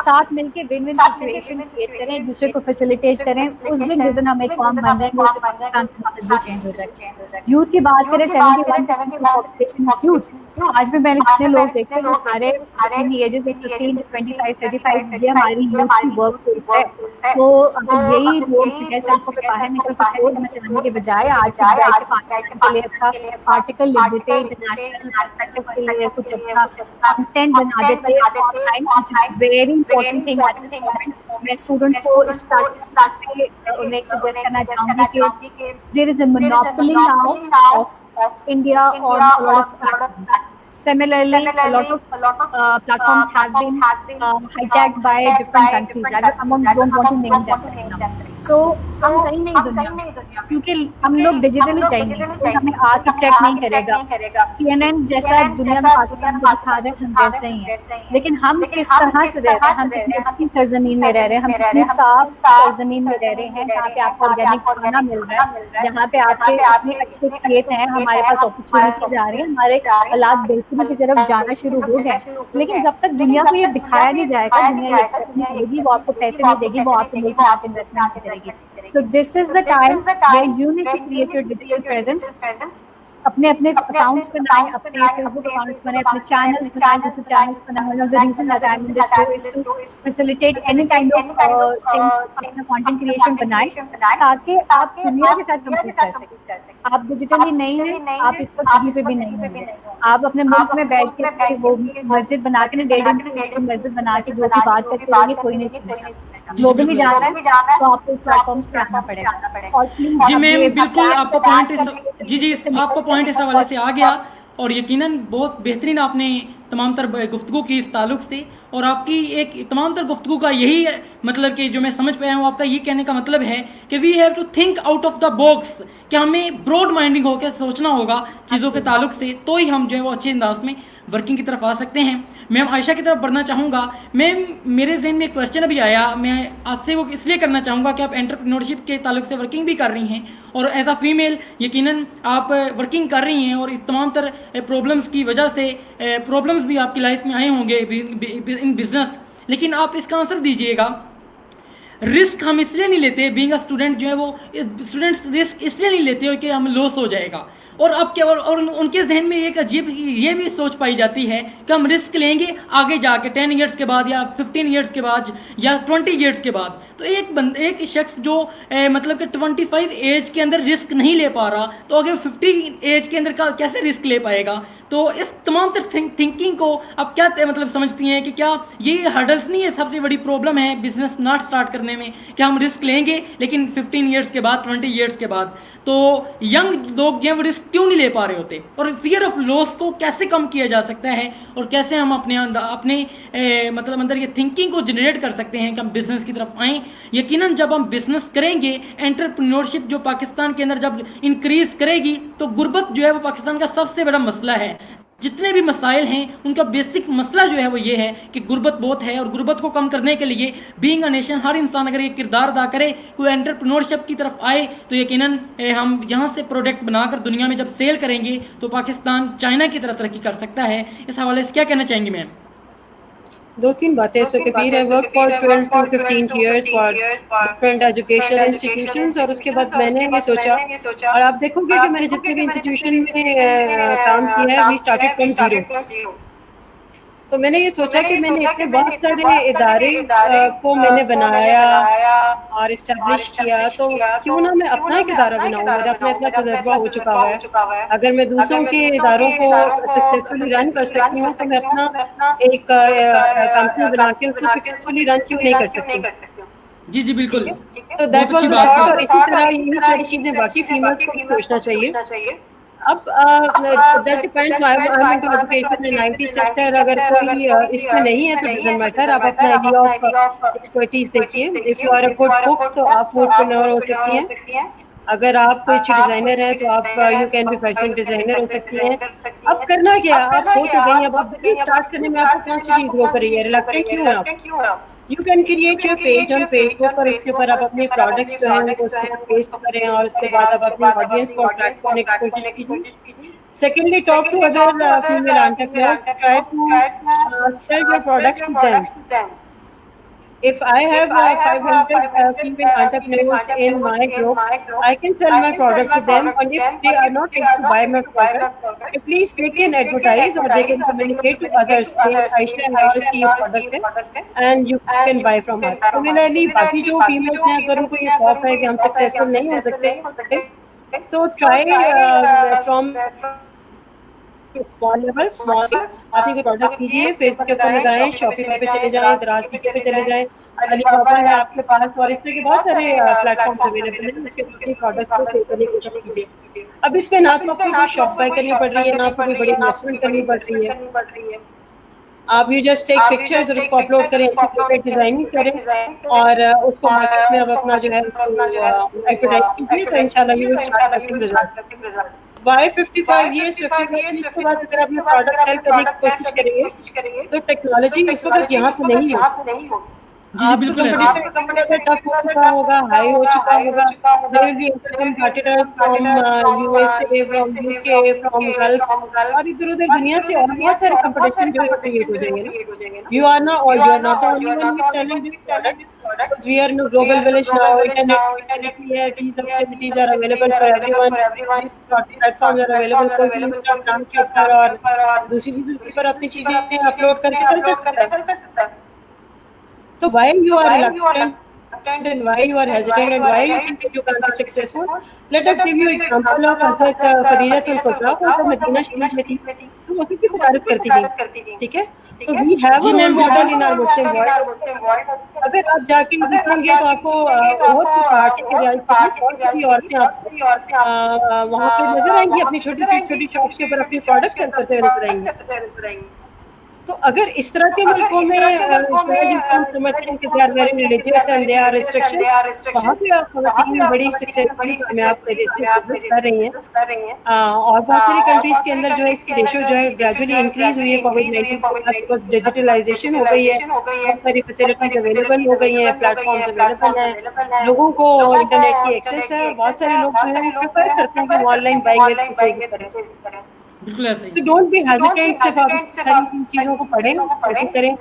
साथ मिलके विन विन सिचुएशन क्रिएट करें, एक दूसरे को फैसिलिटेट करें, उस दिन जिस दिन हम एक कौम बन जाएंगे उस दिन पाकिस्तान का मुस्तकबिल चेंज हो जाएगा। यूथ की बात करें, 71% पॉपुलेशन ह्यूज। आज भी मैंने कितने लोग देखे हैं, सारे एजेस 15 25 35, ये हमारी यूथ की वर्क फोर्स है। तो अगर यही लोग सबको बाहर निकल के शोर मचाने के बजाय आज के लिए अच्छा आर्टिकल लिख देते, इंटरनेशनल पर्सपेक्टिव के लिए कुछ अच्छा कंटेंट बना देते हैं, वेरी इम्पोर्टेंट थिंग मैं स्टूडेंट्स को इस उन्हें सजेस्ट करना चाहूंगी कि there is a monopoly now of India on a lot of platforms. Similarly, a lot of platforms have been hijacked by different countries. I don't want to name them right now. So हम कहीं नहीं दुनिया, क्योंकि हम लोग digitally कहेंगे, तो हमें आके चेक नहीं करेगा। CNN जैसा दुनिया में पाकिस्तान को दिखा रहे हैं, हम वैसे ही हैं, लेकिन हम किस तरह से रह रहे हैं, हम कितनी अच्छी सरजमीन में रह रहे हैं, हम कितनी साफ सरजमीन में रह रहे हैं, जहाँ पे आपको ऑर्गेनिक खाना मिल रहा है, जहाँ पे आपके अपने अच्छे खेत हैं, हमारे पास अपॉर्चुनिटीज आ रही है, हमारे हालात बिल्कुल की तरफ जाना शुरू हो गए। लेकिन जब तक दुनिया को ये दिखाया नहीं जाएगा, दुनिया ये देगी, वो आपको पैसे नहीं देगी, वो आपके मुल्क में आप इन्वेस्टमेंट करेगी। So this is the time where you need to create your digital presence. अपने अकाउंट्स बनाएं, अपने फेसबुक अकाउंट्स बनाएं, अपने चैनल्स बनाएं, यूट्यूब चैनल्स बनाएं। The reason that I'm in this show is to facilitate any kind of अपना content creation बनाएं, ताकि आप दुनिया के साथ कम्पीट कर सकें। आप डिजिटली नहीं हैं, आप इस वक्त कहीं पे भी नहीं होंगे। आप अपने मुल्क में बैठ के वो मस्जिद बना के, डेढ़ मस्जिद बना के जो भी बात करते रहेंगे, कोई नहीं सुनेगा। ग्लोबली जाना है तो आपको प्लेटफॉर्म्स पे आना पड़ेगा। और जी मैम, बिल्कुल आपका पॉइंट जी आपका पॉइंट इस हवाले से आ गया, और यकीनन बहुत बेहतरीन आपने तमाम तर गुफ्तगू की इस ताल्लुक से, और आपकी एक तमाम तर गुफ्तगू का यही मतलब कि जो मैं समझ पाया हूँ, आपका ये कहने का मतलब है कि we have to think out of the box, कि हमें ब्रॉड माइंडिंग होकर सोचना होगा चीज़ों के ताल्लुक से, तो ही हम जो है वो अच्छे अंदाज में वर्किंग की तरफ आ सकते हैं। मैम आयशा की तरफ बढ़ना चाहूँगा। मैम मेरे जहन में एक क्वेश्चन अभी आया, मैं आपसे वो इसलिए करना चाहूँगा कि आप एंटरप्रेन्योरशिप के ताल्लुक से वर्किंग भी कर रही हैं, और एज अ फीमेल यकीनन आप वर्किंग कर रही हैं, और इस तमाम तर प्रॉब्लम्स की वजह से प्रॉब्लम्स भी आपकी लाइफ में आए होंगे इन बिजनेस, लेकिन आप इसका आंसर दीजिएगा। रिस्क हम इसलिए नहीं लेते, बीइंग अ स्टूडेंट जो है वो स्टूडेंट्स रिस्क इसलिए नहीं लेते हो कि हम लॉस हो जाएगा, और अब क्या, और उनके जहन में एक अजीब ये भी सोच पाई जाती है कि हम रिस्क लेंगे आगे जाके 10 इयर्स के बाद, या 15 इयर्स के बाद, या 20 इयर्स के बाद। तो एक शख्स जो मतलब कि 25 एज के अंदर रिस्क नहीं ले पा रहा, तो अगर 50 एज के अंदर का कैसे रिस्क ले पाएगा? तो इस तमाम थिंकिंग को आप क्या मतलब समझती हैं कि क्या ये हर्डल्स नहीं है सबसे बड़ी प्रॉब्लम है बिजनेस नॉट स्टार्ट करने में, कि हम रिस्क लेंगे लेकिन 15 इयर्स के बाद, 20 इयर्स के बाद? तो यंग लोग जो है वो रिस्क क्यों नहीं ले पा रहे होते, और फियर ऑफ लॉस को कैसे कम किया जा सकता है, और कैसे हम अपने मतलब अंदर ये थिंकिंग को जनरेट कर सकते हैं कि हम बिजनेस की तरफ आएँ? यकीनन जब हम बिजनेस करेंगे, एंटरप्रेन्योरशिप जो पाकिस्तान के अंदर जब इंक्रीज करेगी, तो गुर्बत जो है वो पाकिस्तान का सबसे बड़ा मसला है। जितने भी मसाइल हैं उनका बेसिक मसला जो है वो ये है कि गुर्बत बहुत है, और गुर्बत को कम करने के लिए बीइंग अ नेशन हर इंसान अगर ये किरदार अदा करे, कोई एंटरप्रेन्योरशिप की तरफ आए, तो यकीनन हम यहाँ से प्रोडक्ट बनाकर दुनिया में जब सेल करेंगे तो पाकिस्तान चाइना की तरह तरक्की कर सकता है। इस हवाले से क्या कहना चाहेंगी मैम? दो तीन बातें इसमें कबीर है। Work for 12 to 15 years for different education institutions, और उसके बाद मैंने ये सोचा, और आप देखोगे कि मैंने जितने भी इंस्टीट्यूशन में काम किया है, वी स्टार्टेड फ्रॉम जीरो। तो मैंने ये सोचा कि मैंने इतने बहुत सारे इदारे को मैंने बनाया और इस्टेब्लिश किया, तो क्यों ना मैं अपना एक इदारा बनाऊं। मेरा अपना इतना तजर्बा हो चुका हुआ है, अगर मैं दूसरों के इदारों को सक्सेसफुली रन कर सकती हूँ, तो मैं अपना एक कंपनी बना के उसको सक्सेसफुली रन क्यों नहीं कर सकती। जी जी बिल्कुल, तो दैट वाज द थॉट। और इसी तरह यही सारी चीजें बाकी फीमेल्स को भी सोचना चाहिए। अब that depends, I am into education in IT sector. अगर कोई इसमें नहीं है तो डजंट मैटर, आप अपना एरिया ऑफ एक्सपर्टीज देखिए। If you are a good cook तो आप फूडप्रेन्योर हो सकती हैं। अगर आप कोई अच्छी डिजाइनर है तो आप you can be fashion designer हो सकती हैं। अब करना क्या, आप हो तो गई, अब आप बिजनेस स्टार्ट करने में आपको कौन सी चीज वो कर रही है, रिलेक्टेड क्यों है आप। You can create your page on Facebook, और उसके ऊपर आप अपने प्रोडक्ट्स जो हैं उनको उसके ऊपर पेस्ट करें, और उसके बाद आप अपनी ऑडियंस को अट्रैक्ट करने की कोशिश कीजिए। Secondly, talk to other female entrepreneurs. Try to sell your products to them. If I have 500 female entrepreneurs in my group, I can sell my product to them, and if they are not able to buy my product, at least they can advertise or they can communicate to others. Aisha and Aisha की ये product है, and you can buy from her. Similarly, बाकी जो females हैं, अगर उनको ये खौफ है कि हम successful नहीं हो सकते, तो try from स्मॉल लेवल, आप ये प्रोडक्ट कीजिए, फेसबुक के ऊपर लगाएं, शॉपिफाई पे चले जाएं, दराज पे चले जाएं, अलीबाबा है आपके पास, और इस तरह के बहुत सारे प्लेटफॉर्म अवेलेबल हैं, उसके ऊपर प्रोडक्ट्स को सेल करने की कोशिश कीजिए। अब इसमें ना तो आपको कोई शॉप बाय करनी पड़ रही है, ना आपको कोई बड़ी इन्वेस्टमेंट करनी पड़ रही है। आप यू जस्ट टेक पिक्चर्स और उसको अपलोड करें, अच्छी डिजाइनिंग करें, और उसको मार्केट में अब अपना जो है एडवर्टाइज कीजिए, तो इंशाल्लाह you will start getting results. Why 55 years? 55 years के बाद अगर आप ये प्रोडक्ट सेल करने की कोशिश करेंगे, तो टेक्नोलॉजी इस वक्त यहाँ पे नहीं हो। जी जी बिल्कुल कंपटीशन टफ हो चुका होगा, हाई हो चुका होगा। There will be competitors from USA, from UK, from Gulf, और इधर-उधर दुनिया से और बहुत सारे कंपटीशन जो है क्रिएट हो जाएंगे ना। You are not the only one who is selling this product. We are in a global village now. Internet facility है, these facilities are available for everyone. These platforms are available. कोई भी Instagram के ऊपर और दूसरी चीजों के ऊपर अपनी चीजें अपलोड करके सेल कर सकता है। So why you are reluctant and why you are hesitant and why you think you can't be successful? Let us give you example of Hazrat Khadijatul Kubra, जो मदीना शरीफ में थी, तो उसी की तिजारत करती थी, ठीक है। तो we have a role model in our Muslim world. अगर आप जाके देखेंगे तो आपको बहुत सी पार्टी की जाएगी, औरतें आपको वहाँ पे नजर आएंगी, अपनी छोटी शॉप्स के ऊपर अपनी प्रोडक्ट सेल करते हुए नजर आएंगे। तो अगर इस तरह के मुल्कों में हम समझते हैं कि they are very religious and they are restriction, वहाँ पे खवातीन बड़ी सक्सेसफुली इसमें आप बिजनेस कर रही हैं, और बहुत सारी कंट्रीज के अंदर जो है इसकी रेशियो जो है ग्रेजुअली इंक्रीज हुई है कोविड-19 के बाद। डिजिटलाइजेशन हो गई है, बहुत सारी फैसिलिटीज अवेलेबल हो गई हैं, प्लेटफॉर्म्स अवेलेबल हैं, लोगों को इंटरनेट की एक्सेस है, बहुत सारे लोग जो है प्रेफर करते हैं कि वो ऑनलाइन बाइंग में परचेज करें। बिल्कुल ऐसे ही। तो डोंट बी हेजिटेंट, सिर्फ आप सारी चीजों को पढ़ें, स्टडी करें,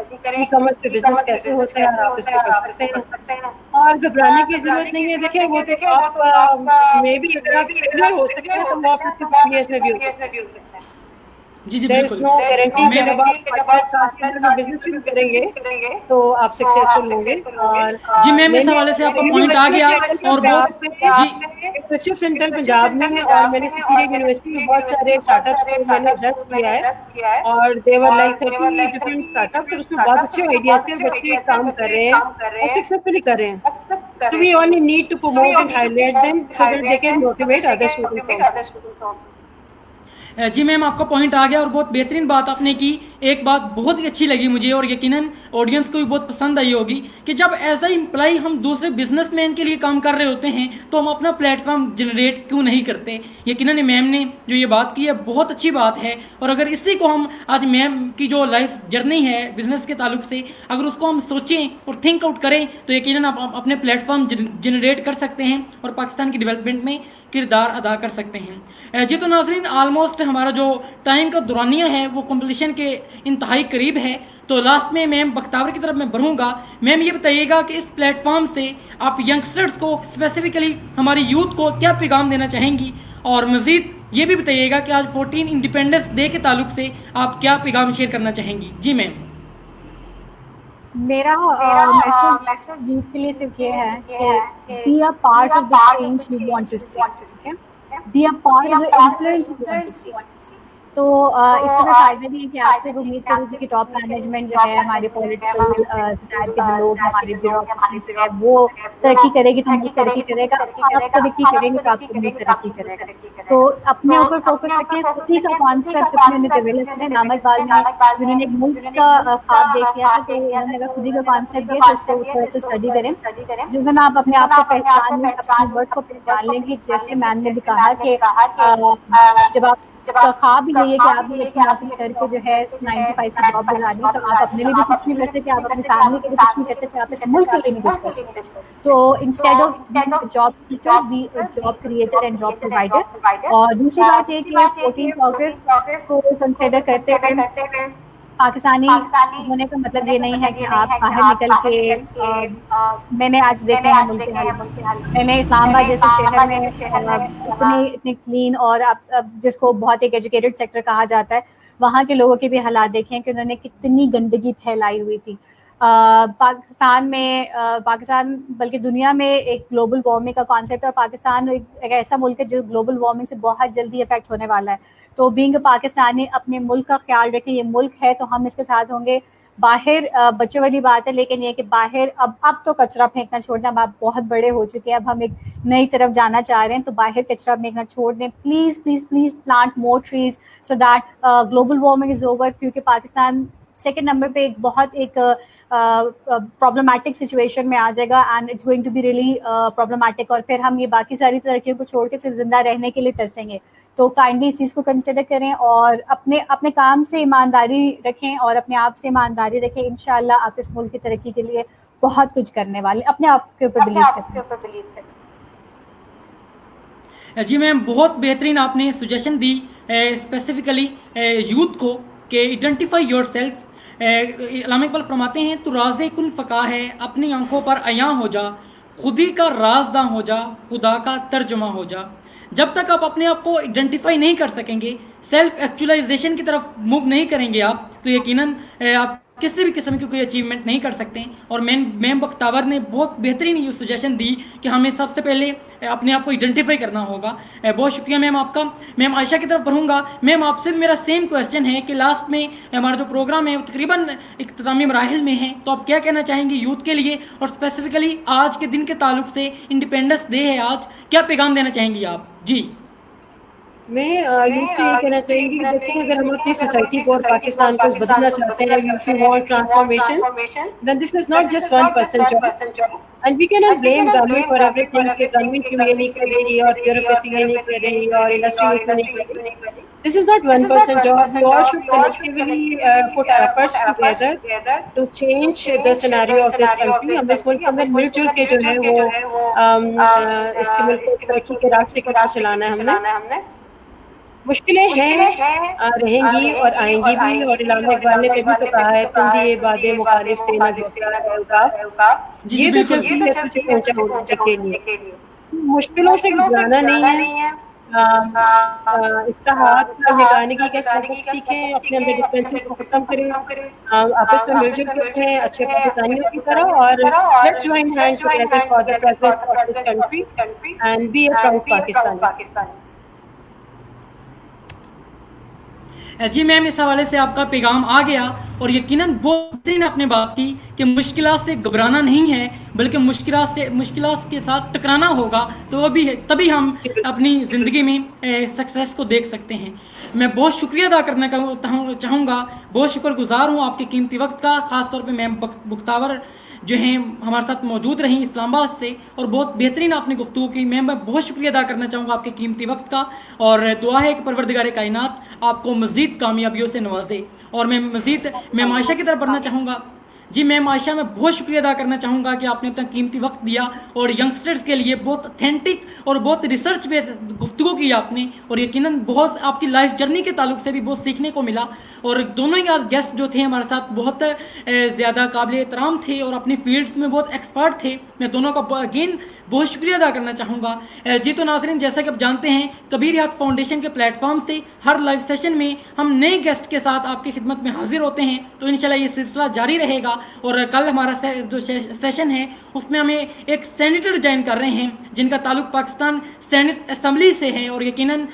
ई कॉमर्स पे बिजनेस कैसे होता है आप उसको कर सकते हैं, और घबराने की जरूरत नहीं है। देखिए वो तो आप मे बी अगर आप फेलियर हो सकते हैं तो आप 50 इयर्स में भी हो सकते हैं। जी जी There is बिल्कुल। no guarantee कि जब आप 5 साल के अंदर में बिजनेस शुरू करेंगे तो आप सक्सेसफुल होंगे। और जी मैम, इस हवाले से आपका पॉइंट आ गया, और बहुत जी इंटर्नशिप सेंटर पंजाब में और मैंने सिटी यूनिवर्सिटी में बहुत सारे स्टार्टअप्स को मैंने जज किया है, और दे वर लाइक 30 डिफरेंट स्टार्टअप्स, और उसमें बहुत अच्छे आइडियाज थे, बच्चे काम कर रहे हैं और सक्सेसफुली कर रहे हैं। So we only need to promote and highlight them so that they can motivate other students. जी मैम, आपका पॉइंट आ गया, और बहुत बेहतरीन बात आपने की। एक बात बहुत ही अच्छी लगी मुझे, और यकीनन ऑडियंस को भी बहुत पसंद आई होगी, कि जब एज अ एम्प्लॉय हम दूसरे बिजनेसमैन के लिए काम कर रहे होते हैं तो हम अपना प्लेटफॉर्म जनरेट क्यों नहीं करते। यकीनन मैम ने जो ये बात की है बहुत अच्छी बात है, और अगर इसी को हम आज मैम की जो लाइफ जर्नी है बिजनेस के ताल्लुक से, अगर उसको हम सोचें और थिंक आउट करें तो यकीनन आप अपने प्लेटफॉर्म जनरेट कर सकते हैं और पाकिस्तान की डेवलपमेंट में किरदार अदा कर सकते हैं। जी तो नाज़रीन, ऑलमोस्ट हमारा जो टाइम का दौरानिया है वो कंप्लीशन के इंतहाई करीब है। तो लास्ट में मैम बख्तावर की तरफ मैं बढ़ूँगा। मैम ये बताइएगा कि इस प्लेटफॉर्म से आप यंगस्टर्स को स्पेसिफिकली हमारी यूथ को क्या पैगाम देना चाहेंगी, और मज़ीद ये भी बताइएगा कि आज 14 इंडिपेंडेंस डे के ताल्लुक से आप क्या पैगाम शेयर करना चाहेंगी। जी मैम। मेरा मैसेज यूथ के लिए सिर्फ ये है कि be a part of the change you want to see, be a part of the influence you want to see. तो इसका मैं फ़ायदा भी है कि आपसे उम्मीद करूँ कि टॉप मैनेजमेंट जो है, हमारे पॉलिटिकल सतह के जो लोग, हमारे ब्यूरोक्रेसी जो है वो तरक्की करेगी तो मुल्क तरक्की करेगा, आप तरक्की करेंगे तो आपका मुल्क तरक्की करेगा। तो अपने ऊपर फोकस रखें, खुशी का कॉन्सेप्ट अपने डेवलप करें। नामक बाल में उन्होंने एक मुल्क का ख्वाब देख लिया था, तो उन्होंने अगर खुदी का कॉन्सेप्ट दिया तो उसको थोड़ा सा स्टडी करें। जिस दिन आप अपने आप को पहचान लें, अपने वर्ड को पहचान लेंगे, जैसे मैम ने भी कहा कि जब आप ख्वाब भी यही है कि आप भी अच्छी नौकरी करके जो है 9 to 5 की जॉब गुजारें, तो आप अपने लिए भी कुछ नहीं कर सकते, आप अपनी फैमिली के लिए कुछ नहीं कर सकते, आप इस मुल्क के लिए नहीं कुछ कर सकते। तो instead of being job seeker, be a job creator and job provider. और दूसरी बात ये कि 14 अगस्त को कंसिडर करते हुए पाकिस्तानी होने का मतलब ये नहीं है कि आप बाहर निकल के मैंने आज देखे हैं मुल्क के हाल, मैंने इस्लामाबाद जैसे शहर में इतने क्लीन और जिसको बहुत एक एजुकेटेड सेक्टर कहा जाता है, वहाँ के लोगों के भी हालात देखे हैं कि उन्होंने कितनी गंदगी फैलाई हुई थी। पाकिस्तान बल्कि दुनिया में एक ग्लोबल वार्मिंग का कॉन्सेप्ट है, और पाकिस्तान एक ऐसा मुल्क है जो ग्लोबल वार्मिंग से बहुत जल्दी इफेक्ट होने वाला है। तो बीइंग पाकिस्तानी अपने मुल्क का ख्याल रखें, ये मुल्क है तो हम इसके साथ होंगे। बाहर बच्चों वाली बात है, लेकिन ये कि बाहर अब तो कचरा फेंकना छोड़ना, अब आप बहुत बड़े हो चुके हैं, अब हम एक नई तरफ जाना चाह रहे हैं, तो बाहर कचरा फेंकना छोड़ दें। Please please please plant more trees so that global warming is over, क्योंकि पाकिस्तान सेकेंड नंबर पे एक बहुत एक प्रॉब्लमैटिक सिचुएशन में आ जाएगा and it's going to be really problematic, और फिर हम ये बाकी सारी तरक्कियों को छोड़ के सिर्फ जिंदा रहने के लिए तरसेंगे। तो काइंडली इस चीज़ को कंसिडर करें और अपने काम से ईमानदारी रखें और अपने आप से ईमानदारी रखें। इंशाल्लाह आप इस मुल्क की तरक्की के लिए बहुत कुछ करने वाले, अपने आप के ऊपर बिलीव करें। जी मैम, बहुत बेहतरीन आपने सजेशन दी स्पेसिफिकली यूथ को कि आइडेंटिफाई योर सेल्फ। अल्लामा इकबाल फरमाते हैं, तो राज़े कुन फ़का है, अपनी आंखों पर अयां हो जा, खुदी का राजदां हो जा, खुदा का तर्जुमा हो जा। जब तक आप अपने आप को आइडेंटिफाई नहीं कर सकेंगे, सेल्फ एक्चुअलाइजेशन की तरफ मूव नहीं करेंगे आप, तो यकीनन आप किसी भी किस्म की कोई अचीवमेंट नहीं कर सकते। और मैम बख्तावर ने बहुत बेहतरीन ये सजेशन दी कि हमें सबसे पहले अपने आप को आइडेंटिफाई करना होगा। बहुत शुक्रिया मैम आपका। मैम आयशा की तरफ बढ़ूँगा। मैम आपसे भी मेरा सेम क्वेश्चन है कि लास्ट में हमारा जो प्रोग्राम है वो तकरीबन इख्तितामी मराहिल में है, तो आप क्या कहना चाहेंगी यूथ के लिए, और स्पेसिफिकली आज के दिन के ताल्लुक से इंडिपेंडेंस डे है आज, क्या पैगाम देना चाहेंगी आप? जी मैं यूथ से ये कहना चाहूँगी कि देखिए, अगर हम अपनी सोसाइटी को और पाकिस्तान को बदलना चाहते हैं, if you want transformation, then this is not just one person job, and we can not blame government for everything कि गवर्नमेंट क्यों ये नहीं कर रही और ब्यूरोक्रेसी ये नहीं कर रही और इंडस्ट्री ये नहीं कर रही। This is not one person job. We all should collectively put efforts together to change the scenario of this country. हम इस मुल्क के अंदर मिलजुल के जो है वो इसके मुल्क को तरक्की के रास्ते की तरफ चलाना है हमने। मुश्किलें हैं, रहेंगी और आएंगी भी, और अल्लामा इकबाल ने तभी तो कहा है, तुम भी ये बातें मुखालिफ से न दूसरा होगा, ये तो चलती है तुझे पहुंचा होने के लिए। मुश्किलों से घबराना नहीं है, इत्तेहाद मेकानिकी के सबक सीखें, अपने अंदर डिफरेंसेस को खत्म करें, आपस में मिलजुल के रहें अच्छे पाकिस्तानियों की तरह, और let's join hands together for the progress of this country and be a proud Pakistani. जी मैम, इस हवाले से आपका पैगाम आ गया, और यकीनन बहुत बेहतरीन आपने बात की कि मुश्किलात से घबराना नहीं है, बल्कि मुश्किलात के साथ टकराना होगा, तो तभी हम अपनी ज़िंदगी में सक्सेस को देख सकते हैं। मैं बहुत शुक्रिया अदा करना चाहूँगा, बहुत शुक्रगुजार हूँ आपके कीमती वक्त का, ख़ास तौर पे मैम बख्तावर जो हैं हमारे साथ मौजूद रहीं इस्लामाबाद से, और बहुत बेहतरीन आपने गुफ्तगू की। मैं बहुत शुक्रिया अदा करना चाहूँगा आपके कीमती वक्त का, और दुआ है कि परवरदिगार कायनात आपको मज़ीद कामयाबियों से नवाजे। और मैं मज़ीद आयशा की तरफ बढ़ना चाहूँगा। जी मैम आयशा, मैं बहुत शुक्रिया अदा करना चाहूँगा कि आपने अपना कीमती वक्त दिया और यंगस्टर्स के लिए बहुत ऑथेंटिक और बहुत रिसर्च पे गुफ्तगू की आपने, और यकीनन बहुत आपकी लाइफ जर्नी के ताल्लुक से भी बहुत सीखने को मिला। और दोनों ही गेस्ट जो थे हमारे साथ बहुत ज़्यादा काबिल एहतराम थे और अपनी फील्ड में बहुत एक्सपर्ट थे। मैं दोनों का अगेन बहुत शुक्रिया अदा करना चाहूँगा। जी तो नाज़रीन, जैसा कि आप जानते हैं कबीर हयात फाउंडेशन के प्लेटफॉर्म से हर लाइव सेशन में हम नए गेस्ट के साथ आपकी खिदमत में हाजिर होते हैं, तो इंशाल्लाह ये सिलसिला जारी रहेगा। और कल हमारा जो सेशन है उसमें हमें एक सेनेटर ज्वाइन कर रहे हैं जिनका ताल्लुक पाकिस्तान सेनेट असम्बली से है, और यकीनन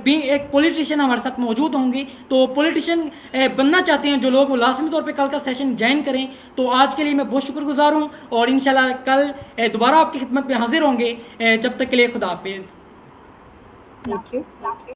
भी एक पॉलिटिशियन हमारे साथ मौजूद होंगे। तो पॉलिटिशियन बनना चाहते हैं जो लोग, वो लाजमी तौर पे कल का सेशन ज्वाइन करें। तो आज के लिए मैं बहुत शुक्रगुजार हूँ और इंशाल्लाह कल दोबारा आपकी खिदमत में हाजिर होंगे। जब तक के लिए खुदा हाफिज़। Thank you.